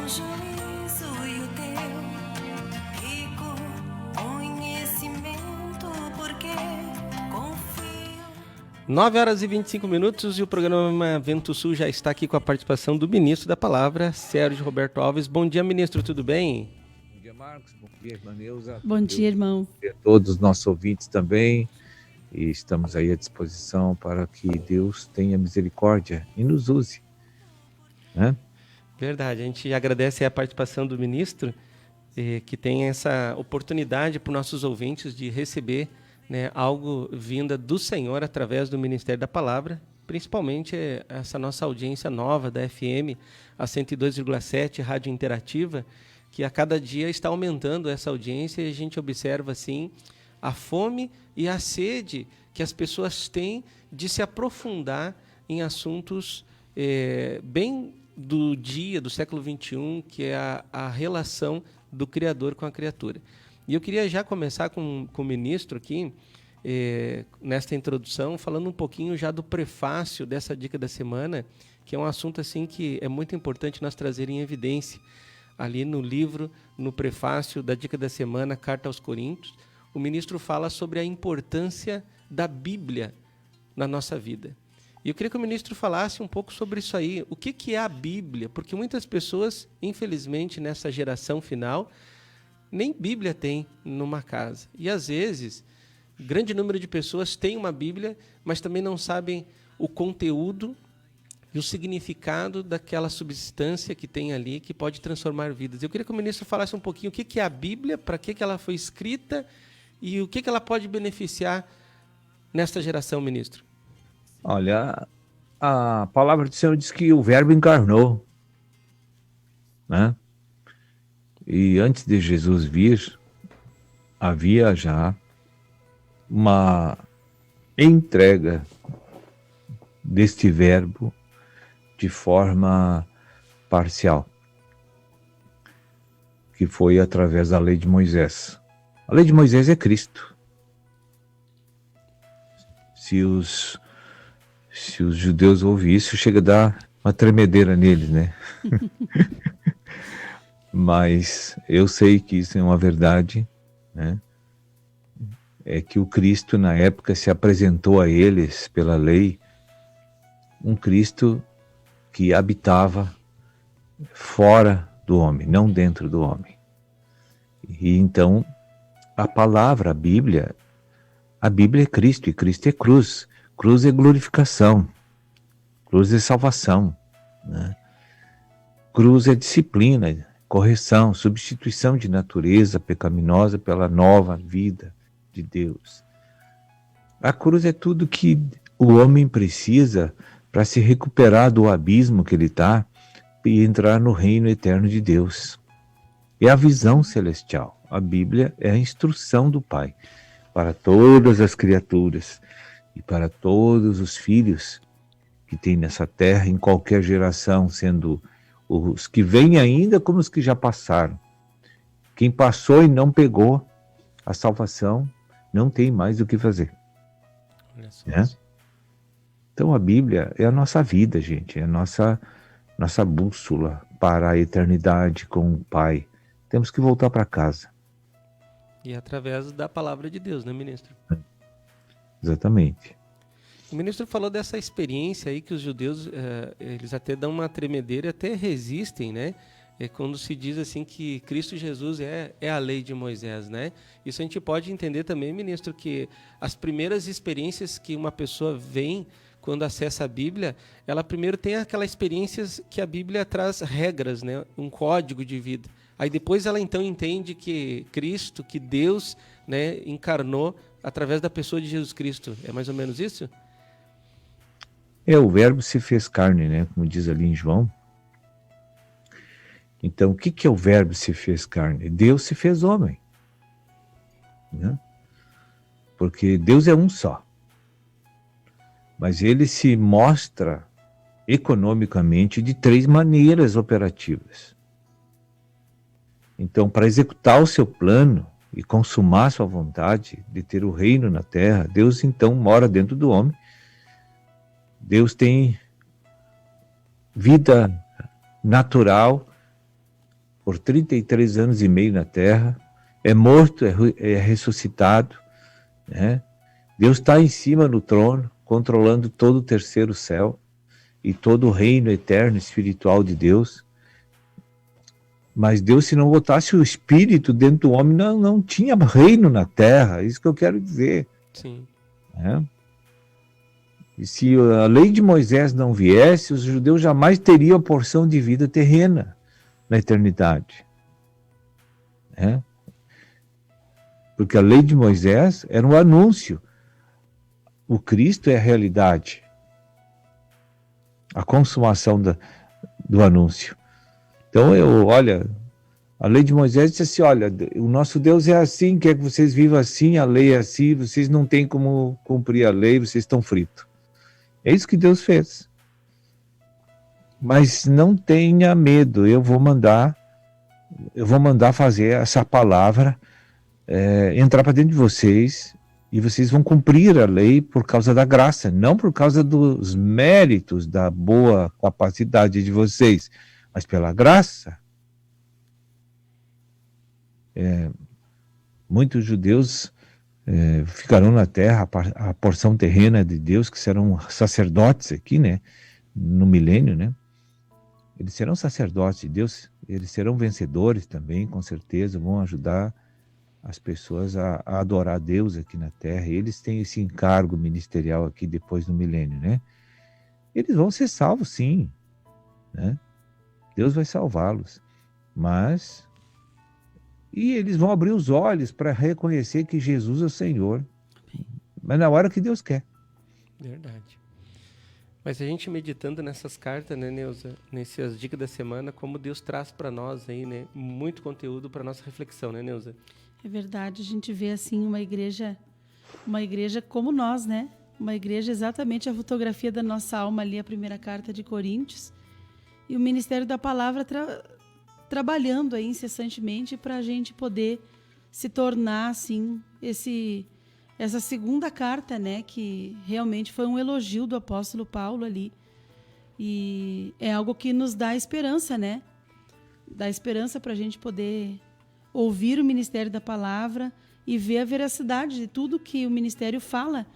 Juízo e o teu rico conhecimento, porque confio. 9h25 e o programa Vento Sul já está aqui com a participação do ministro da Palavra, Sérgio Roberto Alves. Bom dia, ministro, tudo bem? Bom dia, Marcos. Bom dia, irmã Neuza. Bom dia, irmão. Bom dia a todos os nossos ouvintes também. E estamos aí à disposição para que Deus tenha misericórdia e nos use, né? Verdade, a gente agradece a participação do ministro, que tem essa oportunidade para os nossos ouvintes de receber, né, algo vinda do Senhor através do Ministério da Palavra, principalmente essa nossa audiência nova da FM, a 102,7, Rádio Interativa, que a cada dia está aumentando essa audiência e a gente observa, assim, a fome e a sede que as pessoas têm de se aprofundar em assuntos bem do dia, do século XXI, que é a relação do Criador com a criatura. E eu queria já começar com o ministro aqui, nesta introdução, falando um pouquinho já do prefácio dessa dica da semana, que é um assunto assim que é muito importante nós trazer em evidência. Ali no livro, no prefácio da dica da semana, Carta aos Coríntios, o ministro fala sobre a importância da Bíblia na nossa vida. E eu queria que o ministro falasse um pouco sobre isso aí. O que é a Bíblia? Porque muitas pessoas, infelizmente, nessa geração final, nem Bíblia tem numa casa. E às vezes, grande número de pessoas tem uma Bíblia, mas também não sabem o conteúdo e o significado daquela substância que tem ali, que pode transformar vidas. Eu queria que o ministro falasse um pouquinho o que é a Bíblia, para que ela foi escrita e o que ela pode beneficiar nesta geração, ministro. Olha, a palavra do Senhor diz que o Verbo encarnou, né? E antes de Jesus vir, havia já uma entrega deste Verbo de forma parcial, que foi através da lei de Moisés. A lei de Moisés é Cristo. Se os judeus ouvem isso, chega a dar uma tremedeira neles, né? Mas eu sei que isso é uma verdade, né? É que o Cristo, na época, se apresentou a eles, pela lei, um Cristo que habitava fora do homem, não dentro do homem. E então, a palavra, a Bíblia é Cristo, e Cristo é cruz. Cruz é glorificação, cruz é salvação, né? Cruz é disciplina, correção, substituição de natureza pecaminosa pela nova vida de Deus. A cruz é tudo que o homem precisa para se recuperar do abismo que ele está e entrar no reino eterno de Deus. É a visão celestial. A Bíblia é a instrução do Pai para todas as criaturas e para todos os filhos que tem nessa terra, em qualquer geração, sendo os que vêm ainda como os que já passaram. Quem passou e não pegou a salvação, não tem mais o que fazer. Né? Então a Bíblia é a nossa vida, gente, é a nossa bússola para a eternidade com o Pai. Temos que voltar para casa. E através da palavra de Deus, né, ministro? Exatamente. O ministro falou dessa experiência aí que os judeus, eles até dão uma tremedeira e até resistem, né? É quando se diz assim que Cristo Jesus é a lei de Moisés, né? Isso a gente pode entender também, ministro, que as primeiras experiências que uma pessoa vem quando acessa a Bíblia, ela primeiro tem aquela experiência que a Bíblia traz regras, né? Um código de vida. Aí depois ela então entende que Cristo, que Deus, né, encarnou através da pessoa de Jesus Cristo. É mais ou menos isso? O Verbo se fez carne, né? Como diz ali em João. Então, o que é o Verbo se fez carne? Deus se fez homem. Né? Porque Deus é um só. Mas ele se mostra economicamente de 3 maneiras operativas. Então, para executar o seu plano e consumar sua vontade de ter o reino na terra, Deus então mora dentro do homem. Deus tem vida natural por 33 anos e meio na terra, é morto, é ressuscitado, né? Deus está em cima do trono, controlando todo o terceiro céu e todo o reino eterno espiritual de Deus. Mas Deus, se não botasse o Espírito dentro do homem, não tinha reino na terra, isso que eu quero dizer. Sim. E se a lei de Moisés não viesse, os judeus jamais teriam a porção de vida terrena na eternidade. Porque a lei de Moisés era um anúncio. O Cristo é a realidade. A consumação do anúncio. Então, olha, a lei de Moisés disse assim, olha, o nosso Deus é assim, quer que vocês vivam assim, a lei é assim, vocês não têm como cumprir a lei, vocês estão fritos. É isso que Deus fez. Mas não tenha medo, eu vou mandar fazer essa palavra entrar para dentro de vocês e vocês vão cumprir a lei por causa da graça, não por causa dos méritos, da boa capacidade de vocês, mas pela graça. Muitos judeus ficarão na terra, a porção terrena de Deus, que serão sacerdotes aqui, né, no milênio, né? Eles serão sacerdotes de Deus, eles serão vencedores também, com certeza, vão ajudar as pessoas a adorar a Deus aqui na Terra. Eles têm esse encargo ministerial aqui depois do milênio, né? Eles vão ser salvos, sim, né? Deus vai salvá-los, mas... E eles vão abrir os olhos para reconhecer que Jesus é o Senhor, mas na hora que Deus quer. Verdade. Mas a gente meditando nessas cartas, né, Neuza, nessas dicas da semana, como Deus traz para nós aí, né, muito conteúdo para nossa reflexão, né, Neuza? É verdade, a gente vê assim uma igreja como nós, né? Uma igreja exatamente a fotografia da nossa alma ali, a primeira carta de Coríntios, e o Ministério da Palavra trabalhando aí incessantemente para a gente poder se tornar assim essa segunda carta, né, que realmente foi um elogio do apóstolo Paulo ali, e é algo que nos dá esperança, né? Dá esperança para a gente poder ouvir o Ministério da Palavra e ver a veracidade de tudo que o Ministério fala,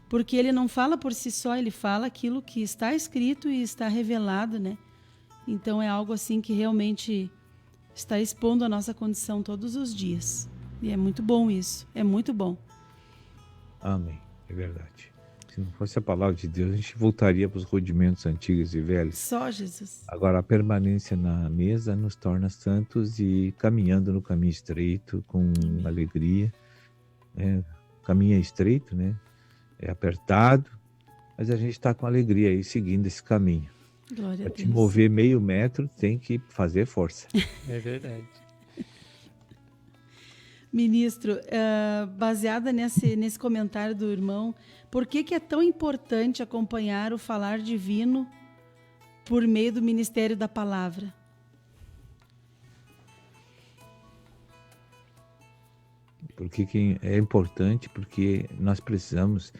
porque ele não fala por si só, ele fala aquilo que está escrito e está revelado, né? Então é algo assim que realmente está expondo a nossa condição todos os dias. E é muito bom isso, é muito bom. Amém, é verdade. Se não fosse a palavra de Deus, a gente voltaria para os rudimentos antigos e velhos. Só Jesus. Agora, a permanência na mesa nos torna santos e caminhando no caminho estreito, com alegria. O caminho é estreito, né? É apertado, mas a gente está com alegria aí, seguindo esse caminho. Glória a Deus. Para te mover meio metro, tem que fazer força. É verdade. Ministro, baseada nesse comentário do irmão, por que é tão importante acompanhar o falar divino por meio do Ministério da Palavra? Porque é importante, porque nós precisamos,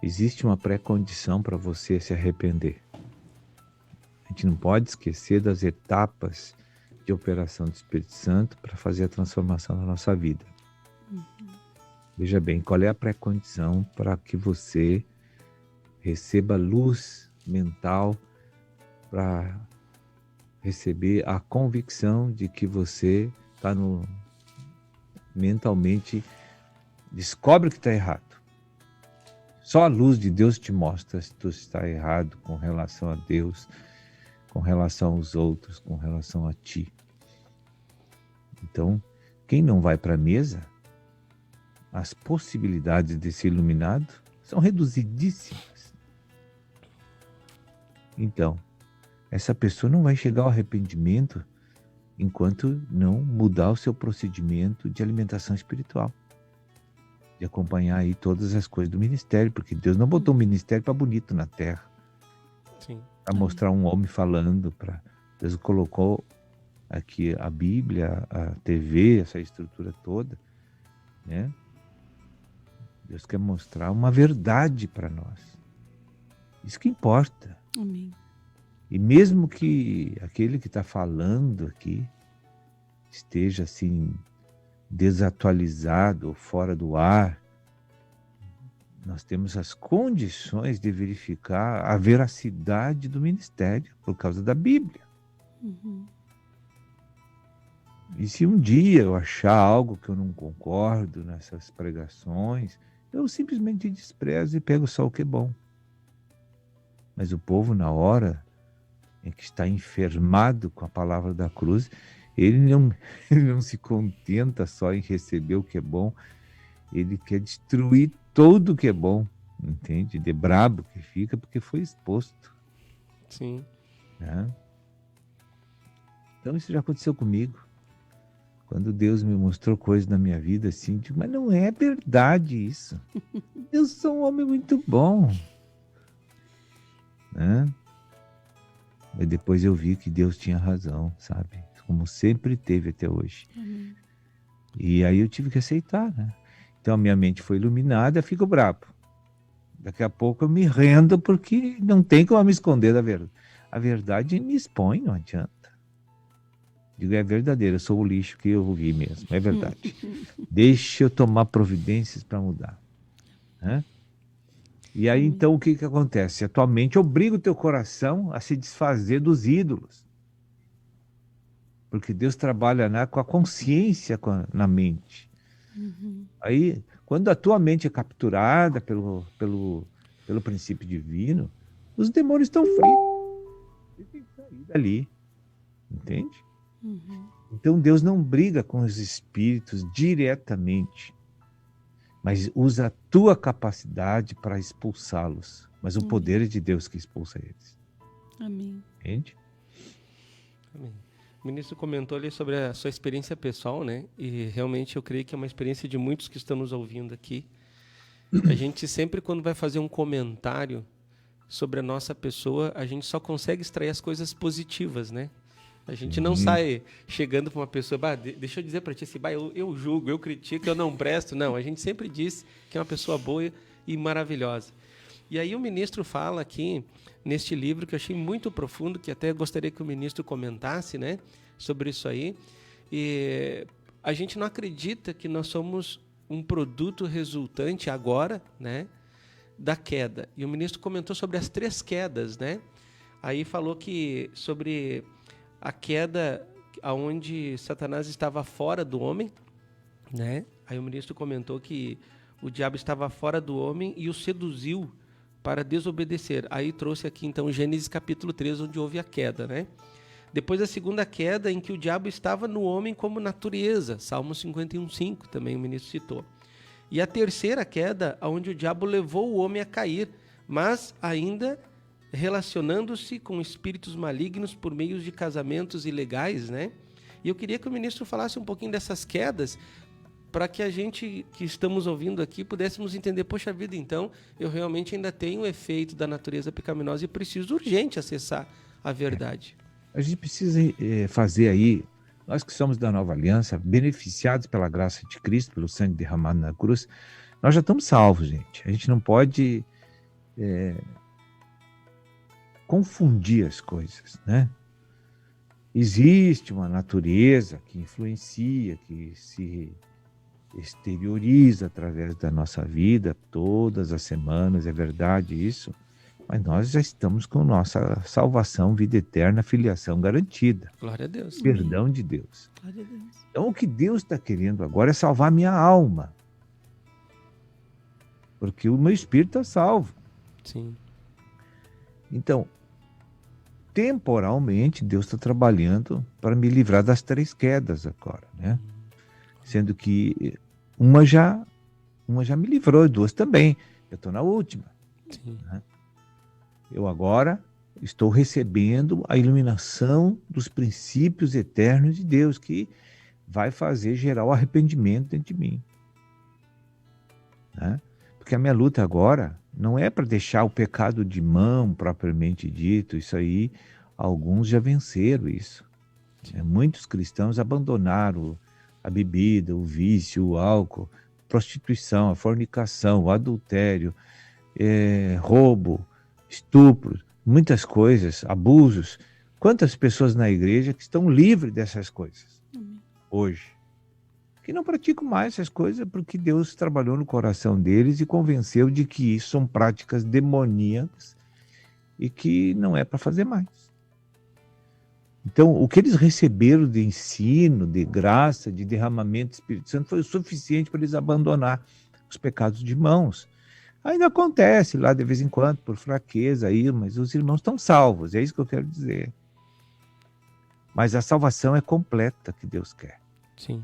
existe uma pré-condição para você se arrepender. A gente não pode esquecer das etapas de operação do Espírito Santo para fazer a transformação na nossa vida. Veja bem, qual é a pré-condição para que você receba luz mental para receber a convicção de que você está mentalmente descobre que está errado. Só a luz de Deus te mostra se tu está errado com relação a Deus, com relação aos outros, com relação a ti. Então, quem não vai para a mesa, as possibilidades de ser iluminado são reduzidíssimas. Então, essa pessoa não vai chegar ao arrependimento enquanto não mudar o seu procedimento de alimentação espiritual. De acompanhar aí todas as coisas do ministério, porque Deus não botou um ministério para bonito na terra. Sim. Para mostrar um homem falando. Deus colocou aqui a Bíblia, a TV, essa estrutura toda, né? Deus quer mostrar uma verdade para nós. Isso que importa. Amém. E mesmo que aquele que está falando aqui esteja assim desatualizado ou fora do ar, nós temos as condições de verificar a veracidade do ministério por causa da Bíblia. Uhum. E se um dia eu achar algo que eu não concordo nessas pregações, eu simplesmente desprezo e pego só o que é bom. Mas o povo, na hora em que está enfermado com a palavra da cruz, ele não se contenta só em receber o que é bom, ele quer destruir tudo o que é bom, entende? De brabo que fica, porque foi exposto. Sim. Né? Então isso já aconteceu comigo. Quando Deus me mostrou coisas na minha vida assim, digo, mas não é verdade isso. Eu sou um homem muito bom. Né? Mas depois eu vi que Deus tinha razão, sabe? Como sempre teve até hoje. Amém. E aí eu tive que aceitar, né? Então a minha mente foi iluminada, eu fico bravo. Daqui a pouco eu me rendo porque não tem como me esconder da verdade. A verdade me expõe, não adianta. Digo, é verdadeiro, eu sou o lixo que eu vi mesmo, é verdade. Deixa eu tomar providências para mudar. Né? E aí, então, o que acontece? A tua mente obriga o teu coração a se desfazer dos ídolos. porque Deus trabalha com a consciência na mente. Aí, quando a tua mente é capturada pelo princípio divino, os demônios estão fritos. Eles têm que sair dali. Entende? Então Deus não briga com os espíritos diretamente, mas usa a tua capacidade para expulsá-los. Mas o poder é de Deus que expulsa eles. Amém. Entende? Amém. O ministro comentou ali sobre a sua experiência pessoal, né? E realmente eu creio que é uma experiência de muitos que estão nos ouvindo aqui. A gente sempre, quando vai fazer um comentário sobre a nossa pessoa, a gente só consegue extrair as coisas positivas, né? A gente não sai chegando para uma pessoa, deixa eu dizer para ti assim, eu julgo, eu critico, eu não presto. Não, a gente sempre diz que é uma pessoa boa e maravilhosa. E aí o ministro fala aqui, neste livro, que eu achei muito profundo, que até gostaria que o ministro comentasse, né, sobre isso aí. E a gente não acredita que nós somos um produto resultante agora, né, da queda. E o ministro comentou sobre as 3 quedas, né? Aí falou que sobre a queda onde Satanás estava fora do homem, né? Aí o ministro comentou que o diabo estava fora do homem e o seduziu para desobedecer. Aí trouxe aqui então Gênesis capítulo 3, onde houve a queda, né? Depois a segunda queda, em que o diabo estava no homem como natureza, Salmo 51:5, também o ministro citou. E a terceira queda, onde o diabo levou o homem a cair, mas ainda relacionando-se com espíritos malignos por meio de casamentos ilegais, né? E eu queria que o ministro falasse um pouquinho dessas quedas, para que a gente que estamos ouvindo aqui pudéssemos entender, poxa vida, então eu realmente ainda tenho o efeito da natureza pecaminosa e preciso urgente acessar a verdade. A gente precisa fazer aí, nós que somos da Nova Aliança, beneficiados pela graça de Cristo, pelo sangue derramado na cruz, nós já estamos salvos, gente. A gente não pode confundir as coisas, né? Existe uma natureza que influencia, que se exterioriza através da nossa vida todas as semanas, é verdade isso, mas nós já estamos com nossa salvação, vida eterna, filiação garantida. Glória a Deus. Perdão de Deus. Glória a Deus. Então o que Deus está querendo agora é salvar minha alma, porque o meu espírito está salvo. Sim. Então, temporalmente, Deus está trabalhando para me livrar das 3 quedas agora, né? Sendo que uma já me livrou, 2 também. Eu estou na última. Sim. Né? Eu agora estou recebendo a iluminação dos princípios eternos de Deus, que vai fazer gerar o arrependimento dentro de mim. Né? Porque a minha luta agora não é para deixar o pecado de mão, propriamente dito. Isso aí, alguns já venceram isso. Muitos cristãos abandonaram a bebida, o vício, o álcool, prostituição, a fornicação, o adultério, roubo, estupro, muitas coisas, abusos. Quantas pessoas na igreja que estão livres dessas coisas hoje? Que não praticam mais essas coisas porque Deus trabalhou no coração deles e convenceu de que isso são práticas demoníacas e que não é para fazer mais. Então, o que eles receberam de ensino, de graça, de derramamento do Espírito Santo foi o suficiente para eles abandonar os pecados de mãos. Ainda acontece lá de vez em quando, por fraqueza, aí, mas os irmãos estão salvos, é isso que eu quero dizer. Mas a salvação é completa que Deus quer. Sim.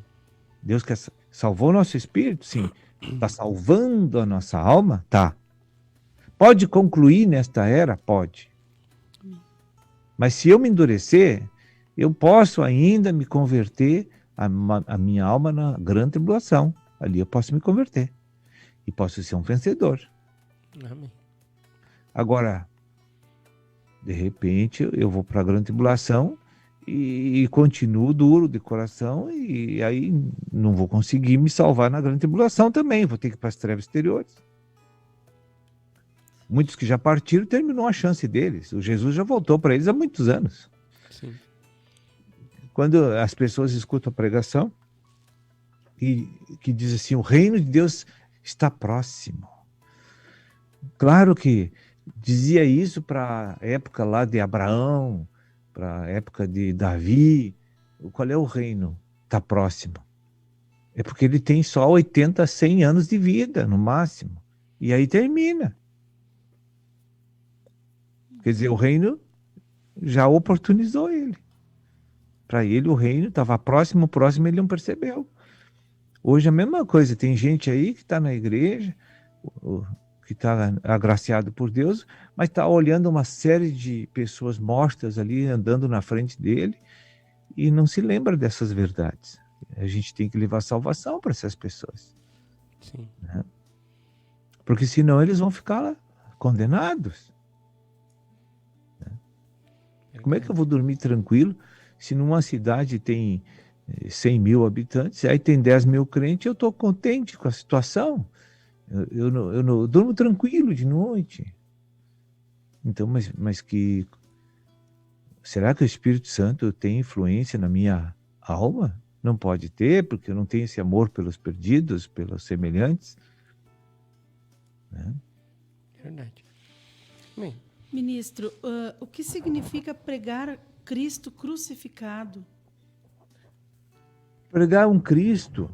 Deus quer salvou o nosso espírito? Sim. Está salvando a nossa alma? Tá. Pode concluir nesta era? Pode. Mas se eu me endurecer, eu posso ainda me converter a minha alma na grande tribulação. Ali eu posso me converter. E posso ser um vencedor. Amém. Agora, de repente, eu vou para a grande tribulação e continuo duro de coração e aí não vou conseguir me salvar na grande tribulação também. Vou ter que ir para as trevas exteriores. Muitos que já partiram terminou a chance deles. O Jesus já voltou para eles há muitos anos. Sim. Quando as pessoas escutam a pregação e que diz assim, o reino de Deus está próximo. Claro que dizia isso para a época lá de Abraão, para a época de Davi, qual é o reino? Está próximo. É porque ele tem só 80, 100 anos de vida, no máximo. E aí termina. Quer dizer, o reino já oportunizou ele. Para ele, o reino estava próximo, ele não percebeu. Hoje a mesma coisa. Tem gente aí que está na igreja, que está agraciado por Deus, mas está olhando uma série de pessoas mortas ali, andando na frente dele, e não se lembra dessas verdades. A gente tem que levar salvação para essas pessoas. Sim. Né? Porque senão eles vão ficar lá, condenados. Como é que eu vou dormir tranquilo se numa cidade tem 100 mil habitantes, aí tem 10 mil crentes, eu estou contente com a situação. Eu durmo tranquilo de noite. Então, mas que... Será que o Espírito Santo tem influência na minha alma? Não pode ter, porque eu não tenho esse amor pelos perdidos, pelos semelhantes. Né? Verdade. Bem, Ministro, o que significa pregar Cristo crucificado? Pregar um Cristo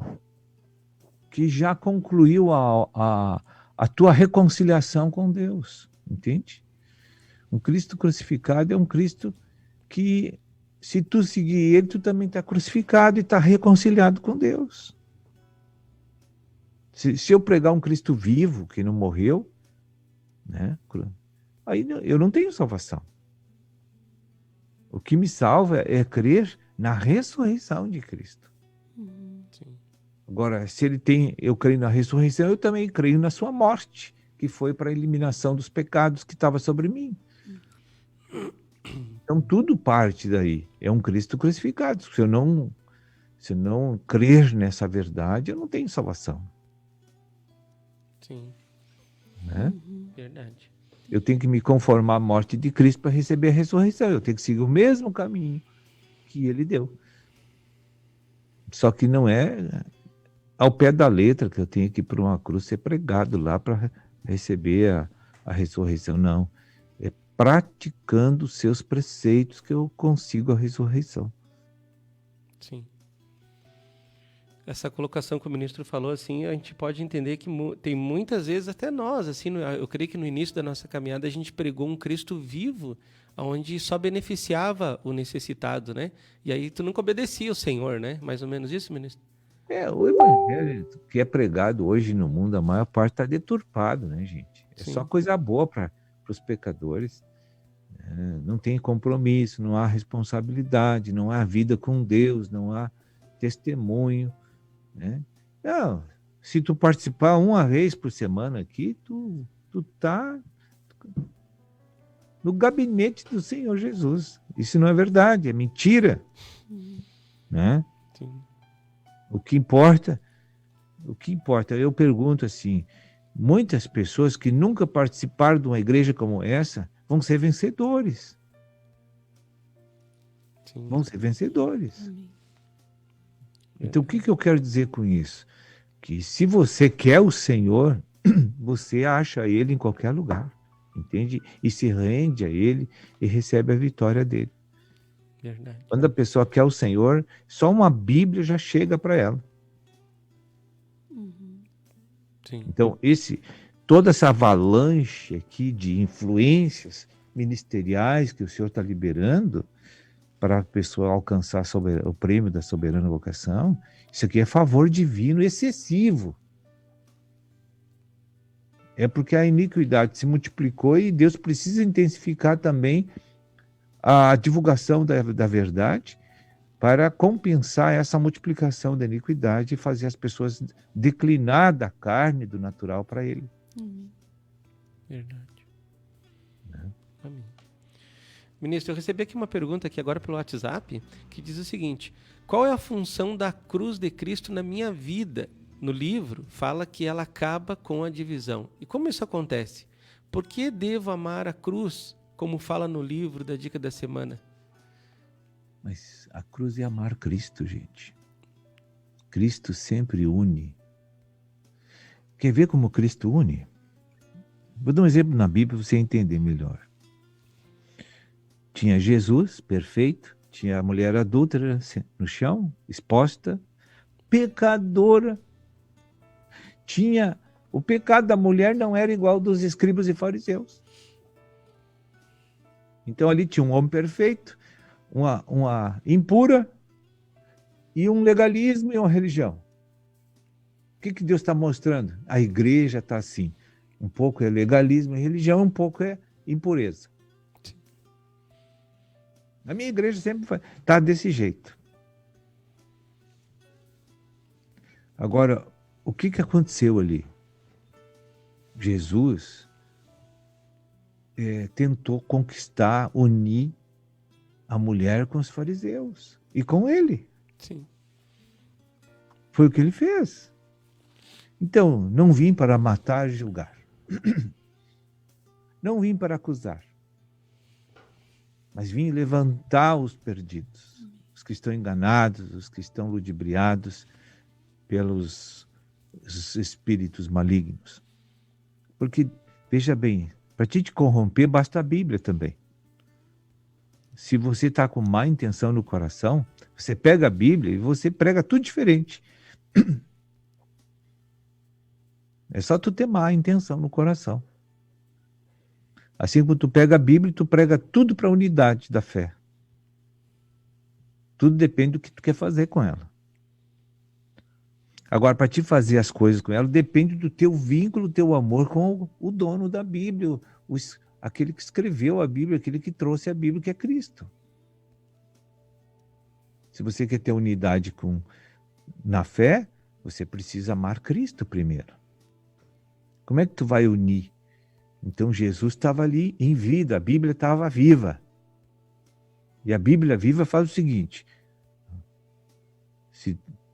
que já concluiu a tua reconciliação com Deus, entende? Um Cristo crucificado é um Cristo que, se tu seguir ele, tu também está crucificado e está reconciliado com Deus. Se eu pregar um Cristo vivo, que não morreu, né? Aí eu não tenho salvação. O que me salva é crer na ressurreição de Cristo. Sim. Agora, se eu creio na ressurreição, eu também creio na sua morte, que foi para a eliminação dos pecados que estava sobre mim. Então tudo parte daí. É um Cristo crucificado. Se eu não crer nessa verdade, eu não tenho salvação. Sim. Né? Verdade. Eu tenho que me conformar à morte de Cristo para receber a ressurreição. Eu tenho que seguir o mesmo caminho que ele deu. Só que não é ao pé da letra que eu tenho que ir para uma cruz ser pregado lá para receber a ressurreição. Não. É praticando os seus preceitos que eu consigo a ressurreição. Sim. Essa colocação que o ministro falou, assim, a gente pode entender que tem muitas vezes, até nós, assim, eu creio que no início da nossa caminhada a gente pregou um Cristo vivo, onde só beneficiava o necessitado, né? E aí tu nunca obedecia o Senhor, né? Mais ou menos isso, ministro? O evangelho que é pregado hoje no mundo, a maior parte está deturpado, né, gente? É Sim. só coisa boa para os pecadores. Não tem compromisso, não há responsabilidade, não há vida com Deus, não há testemunho. Né? Não, se tu participar uma vez por semana aqui, tu tá no gabinete do Senhor Jesus. Isso não é verdade, é mentira. Né? Sim. O que importa, eu pergunto assim, muitas pessoas que nunca participaram de uma igreja como essa vão ser vencedores. Sim. Vão ser vencedores. Então, o que eu quero dizer com isso? Que se você quer o Senhor, você acha Ele em qualquer lugar, entende? E se rende a Ele e recebe a vitória dele. Verdade. Quando a pessoa quer o Senhor, só uma Bíblia já chega para ela. Sim. Então, toda essa avalanche aqui de influências ministeriais que o Senhor está liberando para a pessoa alcançar o prêmio da soberana vocação, isso aqui é favor divino excessivo. É porque a iniquidade se multiplicou e Deus precisa intensificar também a divulgação da verdade para compensar essa multiplicação da iniquidade e fazer as pessoas declinar da carne, do natural para Ele. Verdade. Amém. Ministro, eu recebi aqui uma pergunta aqui agora pelo WhatsApp, que diz o seguinte: qual é a função da cruz de Cristo na minha vida? No livro, fala que ela acaba com a divisão. E como isso acontece? Por que devo amar a cruz, como fala no livro da Dica da Semana? Mas a cruz é amar Cristo, gente. Cristo sempre une. Quer ver como Cristo une? Vou dar um exemplo na Bíblia para você entender melhor. Tinha Jesus, perfeito, Tinha a mulher adúltera no chão, exposta, pecadora. O pecado da mulher não era igual ao dos escribas e fariseus. Então ali tinha um homem perfeito, uma impura e um legalismo e uma religião. O que Deus está mostrando? A igreja está assim. Um pouco é legalismo e religião, um pouco é impureza. A minha igreja sempre está desse jeito. Agora, o que aconteceu ali? Jesus tentou conquistar, unir a mulher com os fariseus e com ele. Sim. Foi o que ele fez. Então, não vim para matar e julgar. Não vim para acusar. Mas vim levantar os perdidos, os que estão enganados, os que estão ludibriados pelos espíritos malignos. Porque, veja bem, para te corromper, basta a Bíblia também. Se você está com má intenção no coração, você pega a Bíblia e você prega tudo diferente. É só tu ter má intenção no coração. Assim como tu pega a Bíblia e tu prega tudo para a unidade da fé. Tudo depende do que tu quer fazer com ela. Agora, para te fazer as coisas com ela, depende do teu vínculo, do teu amor com o dono da Bíblia, aquele que escreveu a Bíblia, aquele que trouxe a Bíblia, que é Cristo. Se você quer ter unidade na fé, você precisa amar Cristo primeiro. Como é que tu vai unir? Então Jesus estava ali em vida, a Bíblia estava viva. E a Bíblia viva faz o seguinte: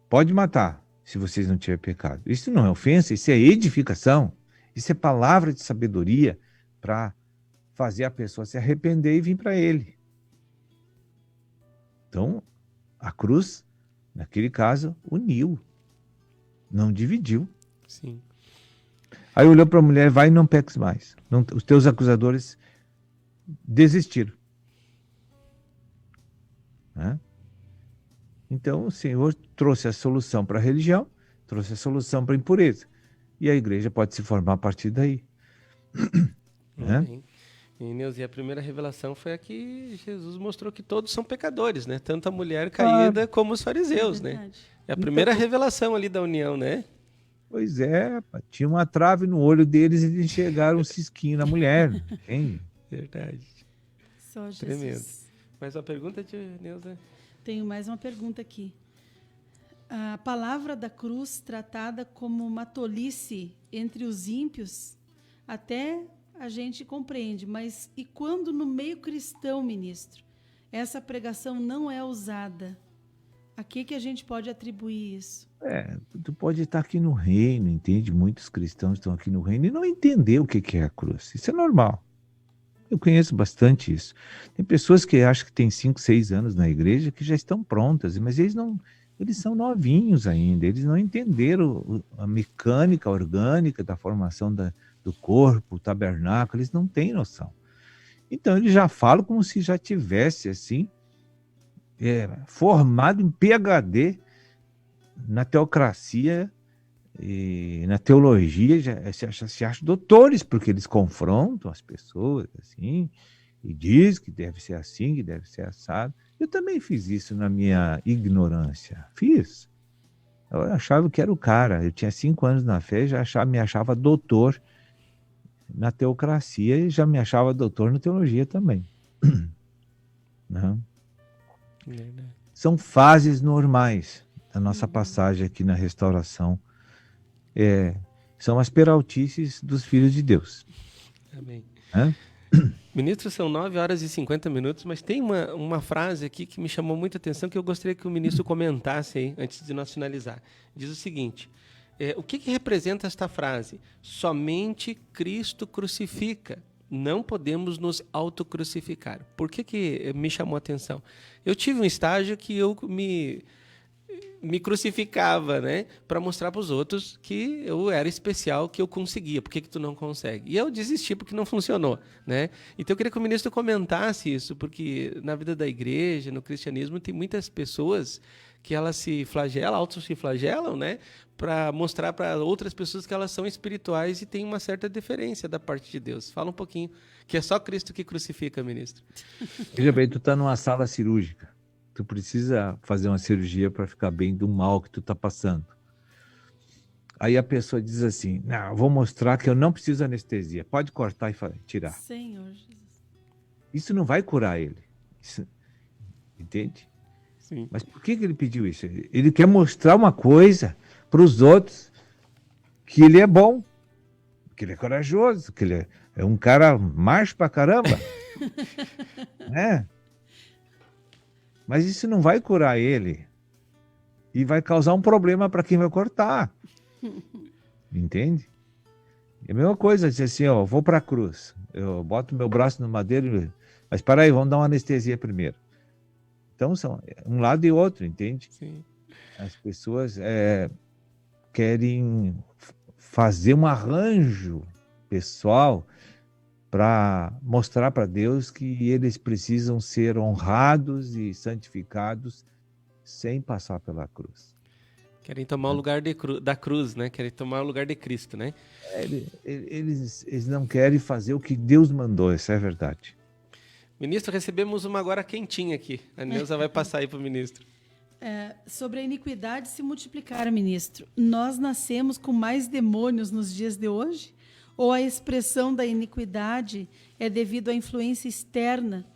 pode matar, se vocês não tiverem pecado. Isso não é ofensa, isso é edificação. Isso é palavra de sabedoria para fazer a pessoa se arrepender e vir para ele. Então, a cruz, naquele caso, uniu, não dividiu. Sim. Aí olhou para a mulher, vai e não peques mais. Os teus acusadores desistiram. Né? Então o Senhor trouxe a solução para a religião, trouxe a solução para a impureza. E a igreja pode se formar a partir daí. Né? E Neuza, a primeira revelação foi a que Jesus mostrou que todos são pecadores, né? Tanto a mulher caída como os fariseus, né? É a primeira revelação ali da união, né? Pois é, tinha uma trave no olho deles e eles enxergaram um cisquinho na mulher. Hein? Verdade. Só Jesus. Tremendo. Mais uma pergunta, Neuza? Tenho mais uma pergunta aqui. A palavra da cruz tratada como uma tolice entre os ímpios, até a gente compreende, mas e quando no meio cristão, ministro, essa pregação não é usada? A que a gente pode atribuir isso? Tu pode estar aqui no reino, entende? Muitos cristãos estão aqui no reino e não entender o que é a cruz. Isso é normal. Eu conheço bastante isso. Tem pessoas que acham que têm 5, 6 anos na igreja que já estão prontas, mas eles são novinhos ainda, eles não entenderam a mecânica orgânica da formação do corpo, o tabernáculo, eles não têm noção. Então eles já falam como se já tivesse assim, formado em PhD na teocracia e na teologia, se acham doutores, porque eles confrontam as pessoas assim, e diz que deve ser assim, que deve ser assado. Eu também fiz isso na minha ignorância. Fiz. Eu achava que era o cara. Eu tinha 5 anos na fé, me achava doutor na teocracia e já me achava doutor na teologia também. Não. São fases normais da nossa passagem aqui na restauração. São as peraltices dos filhos de Deus. Amém. É? Ministro, são 9h50, mas tem uma frase aqui que me chamou muita atenção que eu gostaria que o ministro comentasse aí, antes de nós finalizar. Diz o seguinte: o que representa esta frase? Somente Cristo crucifica. Não podemos nos autocrucificar. Por que me chamou a atenção? Eu tive um estágio que eu me me crucificava, né? Para mostrar para os outros que eu era especial, que eu conseguia. Por que tu não consegue? E eu desisti porque não funcionou, né? Então eu queria que o ministro comentasse isso, porque na vida da igreja, no cristianismo, tem muitas pessoas que elas se flagelam, se flagelam, né? Para mostrar para outras pessoas que elas são espirituais e tem uma certa deferência da parte de Deus. Fala um pouquinho, que é só Cristo que crucifica, ministro. Veja bem, tu está numa sala cirúrgica. Tu precisa fazer uma cirurgia para ficar bem do mal que tu está passando. Aí a pessoa diz assim, não, eu vou mostrar que eu não preciso de anestesia. Pode cortar e tirar. Senhor Jesus. Isso não vai curar ele. Isso, entende? Sim. Mas por que ele pediu isso? Ele quer mostrar uma coisa para os outros, que ele é bom, que ele é corajoso, que ele é um cara macho pra caramba. Né? Mas isso não vai curar ele. E vai causar um problema para quem vai cortar. Entende? É a mesma coisa, dizer assim, ó, vou para a cruz. Eu boto meu braço no madeiro, mas para aí, vamos dar uma anestesia primeiro. Então, são um lado e outro, entende? Sim. As pessoas querem fazer um arranjo pessoal para mostrar para Deus que eles precisam ser honrados e santificados sem passar pela cruz. Querem tomar o lugar da cruz, né? Querem tomar o lugar de Cristo, né? Eles não querem fazer o que Deus mandou, isso é verdade. Ministro, recebemos uma agora quentinha aqui. A Neuza vai passar aí para o ministro. Sobre a iniquidade se multiplicar, ministro. Nós nascemos com mais demônios nos dias de hoje? Ou a expressão da iniquidade é devido à influência externa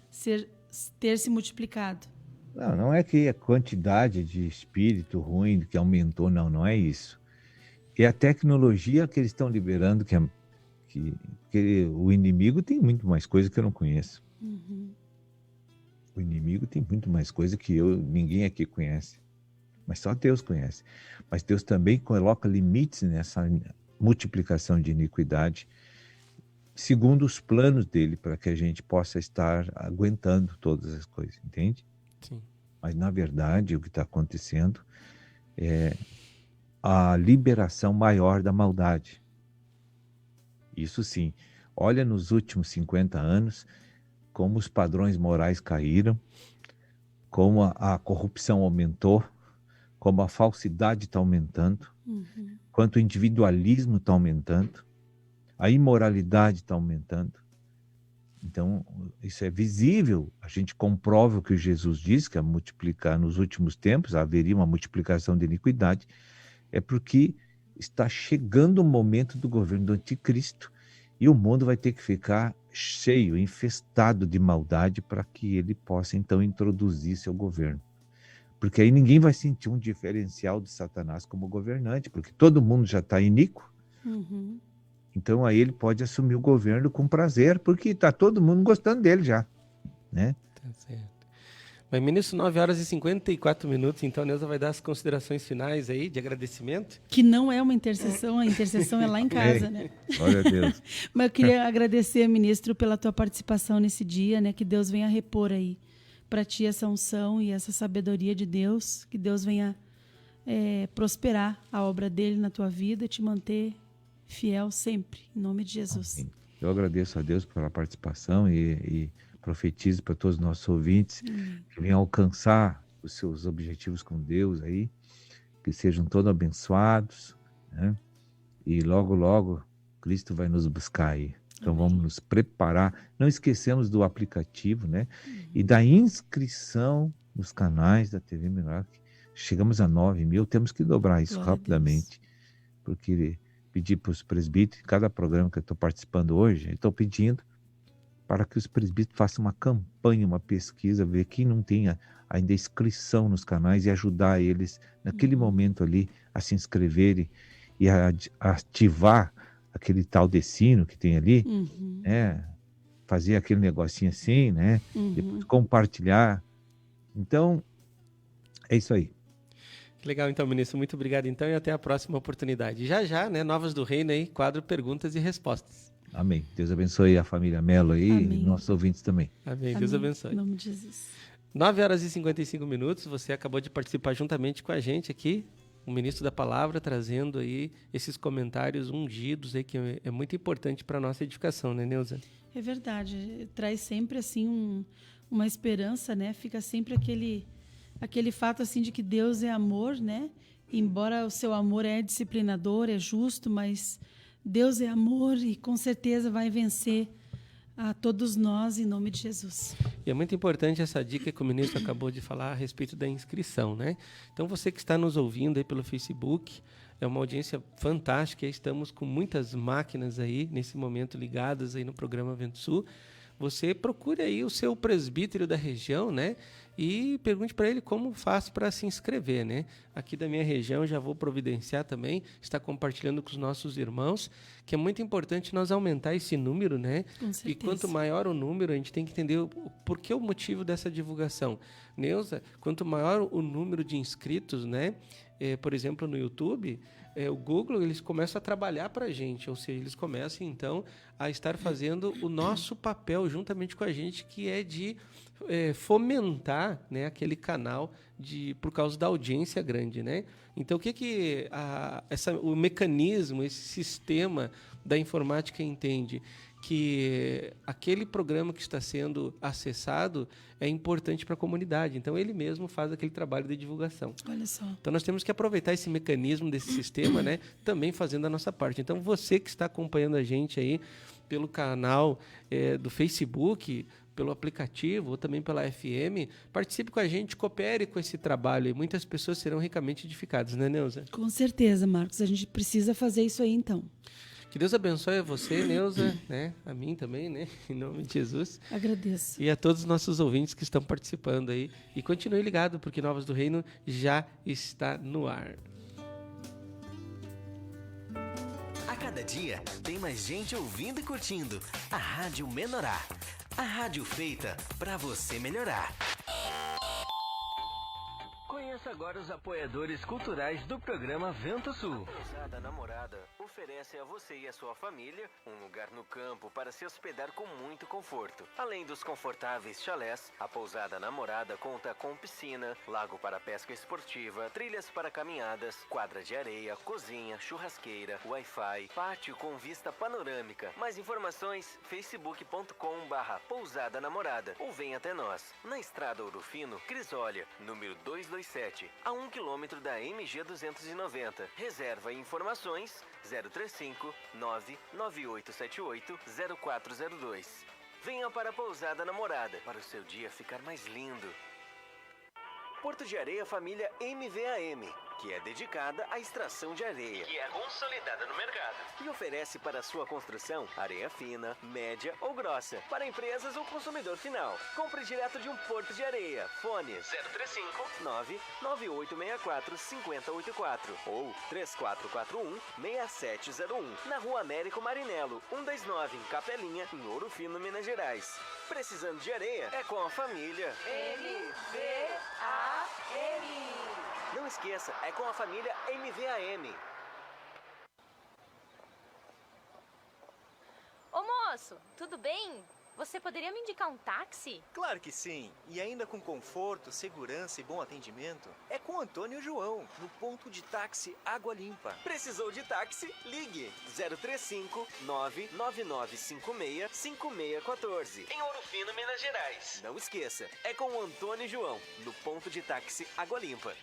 ter se multiplicado? Não é que a quantidade de espírito ruim que aumentou, não é isso. É a tecnologia que eles estão liberando, que o inimigo tem muito mais coisa que eu não conheço. Uhum. O inimigo tem muito mais coisa que ninguém aqui conhece. Mas só Deus conhece. Mas Deus também coloca limites nessa multiplicação de iniquidade, segundo os planos dele, para que a gente possa estar aguentando todas as coisas, entende? Sim. Mas, na verdade, o que está acontecendo é a liberação maior da maldade. Isso sim. Olha nos últimos 50 anos como os padrões morais caíram, como a corrupção aumentou, como a falsidade está aumentando, quanto o individualismo está aumentando, a imoralidade está aumentando. Então, isso é visível. A gente comprova o que Jesus diz, que a multiplicar nos últimos tempos haveria uma multiplicação de iniquidade, é porque está chegando o momento do governo do anticristo e o mundo vai ter que ficar cheio, infestado de maldade para que ele possa então introduzir seu governo. Porque aí ninguém vai sentir um diferencial de Satanás como governante, porque todo mundo já está iníquo. Uhum. Então aí ele pode assumir o governo com prazer, porque está todo mundo gostando dele já, né? Tá certo. Mas, ministro, 9h54, então a Neuza vai dar as considerações finais aí de agradecimento. Que não é uma intercessão, a intercessão é lá em casa, né? Glória a Deus. Mas eu queria agradecer, ministro, pela tua participação nesse dia, né? Que Deus venha repor aí para ti essa unção e essa sabedoria de Deus, que Deus venha prosperar a obra dele na tua vida e te manter fiel sempre, em nome de Jesus. Eu agradeço a Deus pela participação e profetizo para todos os nossos ouvintes que venham alcançar os seus objetivos com Deus aí, que sejam todos abençoados, né? E logo, logo, Cristo vai nos buscar aí. Então vamos nos preparar. Não esquecemos do aplicativo, né? E da inscrição nos canais da TV Menor. Chegamos a 9.000, temos que dobrar isso rapidamente, porque pedir para os presbíteros, cada programa que eu estou participando hoje, estou pedindo para que os presbíteros façam uma campanha, uma pesquisa, ver quem não tem ainda inscrição nos canais e ajudar eles naquele momento ali a se inscreverem e a ativar aquele tal de sino que tem ali, né? Fazer aquele negocinho assim, né? Depois compartilhar. Então, é isso aí. Legal, então, ministro. Muito obrigado, então, e até a próxima oportunidade. Já, né? Novas do Reino aí, quadro Perguntas e Respostas. Amém. Deus abençoe a família Melo aí e nossos ouvintes também. Amém. Deus abençoe. Em nome de Jesus. 9h55, você acabou de participar juntamente com a gente aqui, o Ministro da Palavra, trazendo aí esses comentários ungidos aí, que é muito importante para a nossa edificação, né, Neuza? É verdade, traz sempre assim uma esperança, né? Fica sempre aquele fato assim de que Deus é amor, né? Embora o seu amor é disciplinador, é justo, mas Deus é amor e com certeza vai vencer a todos nós em nome de Jesus. E é muito importante essa dica que o ministro acabou de falar a respeito da inscrição, né? Então você que está nos ouvindo aí pelo Facebook, é uma audiência fantástica, estamos com muitas máquinas aí nesse momento ligadas aí no programa Vento Sul. Você procure aí o seu presbítero da região, né? E pergunte para ele como faz para se inscrever, né? Aqui da minha região já vou providenciar também, está compartilhando com os nossos irmãos, que é muito importante nós aumentar esse número, né? Com certeza. E quanto maior o número, a gente tem que entender por que o motivo dessa divulgação. Neuza, quanto maior o número de inscritos, né? Por exemplo, no YouTube, o Google, eles começam a trabalhar para a gente, ou seja, eles começam, então, a estar fazendo o nosso papel juntamente com a gente, que é de fomentar, né, aquele canal por causa da audiência grande, né? Então, o que o mecanismo, esse sistema da informática entende? Que aquele programa que está sendo acessado é importante para a comunidade. Então, ele mesmo faz aquele trabalho de divulgação. Olha só. Então, nós temos que aproveitar esse mecanismo desse sistema, né? Também fazendo a nossa parte. Então, você que está acompanhando a gente aí pelo canal do Facebook, pelo aplicativo ou também pela FM, participe com a gente, coopere com esse trabalho e muitas pessoas serão ricamente edificadas, né, Neuza? Com certeza, Marcos. A gente precisa fazer isso aí, então. Que Deus abençoe a você, Neuza, né? A mim também, né? Em nome de Jesus. Agradeço. E a todos os nossos ouvintes que estão participando aí. E continue ligado, porque Novas do Reino já está no ar. A cada dia tem mais gente ouvindo e curtindo a Rádio Menorá. A rádio feita para você melhorar. Conheça agora os apoiadores culturais do programa Vento Sul. A Pousada Namorada oferece a você e a sua família um lugar no campo para se hospedar com muito conforto. Além dos confortáveis chalés, a Pousada Namorada conta com piscina, lago para pesca esportiva, trilhas para caminhadas, quadra de areia, cozinha, churrasqueira, Wi-Fi, pátio com vista panorâmica. Mais informações, facebook.com/Pousada Namorada ou venha até nós, na Estrada Ouro Fino, Crisólia, número 227, a 1 km da MG 290. Reserva e informações 035 99878 0402. Venha para a Pousada Namorada para o seu dia ficar mais lindo. Porto de Areia Família MVAM, que é dedicada à extração de areia, que é consolidada no mercado e oferece para sua construção areia fina, média ou grossa, para empresas ou consumidor final. Compre direto de um Porto de Areia. Fone 035 99864 5084 ou 3441 6701, na Rua Américo Marinello, 129, em Capelinha, em Ouro Fino, Minas Gerais. Precisando de areia? É com a família MVAM. Não esqueça, é com a família MVAM. Ô moço, tudo bem? Você poderia me indicar um táxi? Claro que sim. E ainda com conforto, segurança e bom atendimento. É com Antônio e João, no ponto de táxi Água Limpa. Precisou de táxi? Ligue 035 99956 5614. Em Ouro Fino, Minas Gerais. Não esqueça, é com o Antônio e João, no ponto de táxi Água Limpa.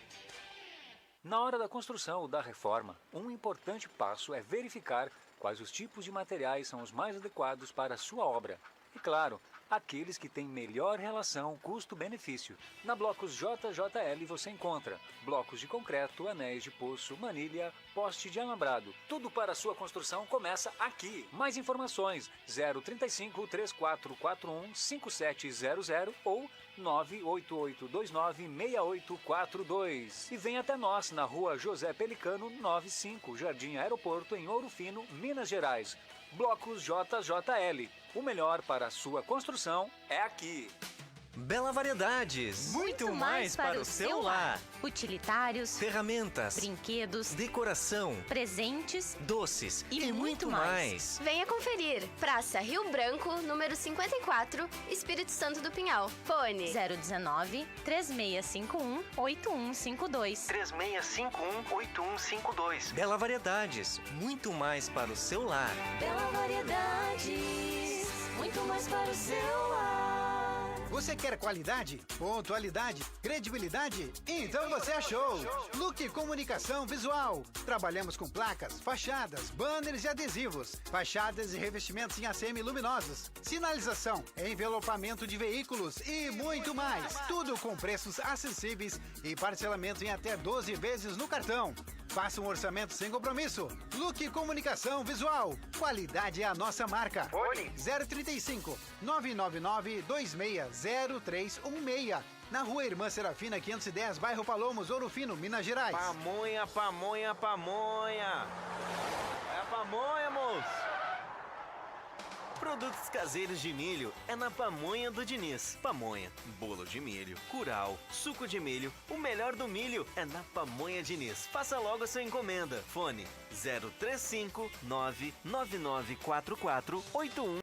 Na hora da construção ou da reforma, um importante passo é verificar quais os tipos de materiais são os mais adequados para a sua obra. E claro, aqueles que têm melhor relação custo-benefício. Na Blocos JJL você encontra blocos de concreto, anéis de poço, manilha, poste de alambrado. Tudo para a sua construção começa aqui. Mais informações 035 3441 5700 ou 988296842. E vem até nós na Rua José Pelicano 95, Jardim Aeroporto, em Ouro Fino, Minas Gerais. Blocos JJL. O melhor para a sua construção é aqui. Bela Variedades. Muito mais para o seu lar. Utilitários, Ferramentas, brinquedos, decoração, presentes doces e muito mais. Venha conferir. Praça Rio Branco, número 54, Espírito Santo do Pinhal. Fone 019 3651 8152. 3651-8152. Bela Variedades. Muito mais para o seu lar. Bela Variedades, muito mais para o seu lar. Você quer qualidade, pontualidade, credibilidade? Então você achou! Look Comunicação Visual. Trabalhamos com placas, fachadas, banners e adesivos, fachadas e revestimentos em ACM luminosos, sinalização, envelopamento de veículos e muito mais. Tudo com preços acessíveis e parcelamento em até 12 vezes no cartão. Faça um orçamento sem compromisso. Look Comunicação Visual. Qualidade é a nossa marca. Fone 035 999 260316. Na Rua Irmã Serafina 510, bairro Palomos, Ouro Fino, Minas Gerais. Pamonha, pamonha, pamonha. É a pamonha, moço. Produtos caseiros de milho é na Pamonha do Diniz. Pamonha, bolo de milho, curau, suco de milho. O melhor do milho é na Pamonha Diniz. Faça logo a sua encomenda. Fone 035 99944 81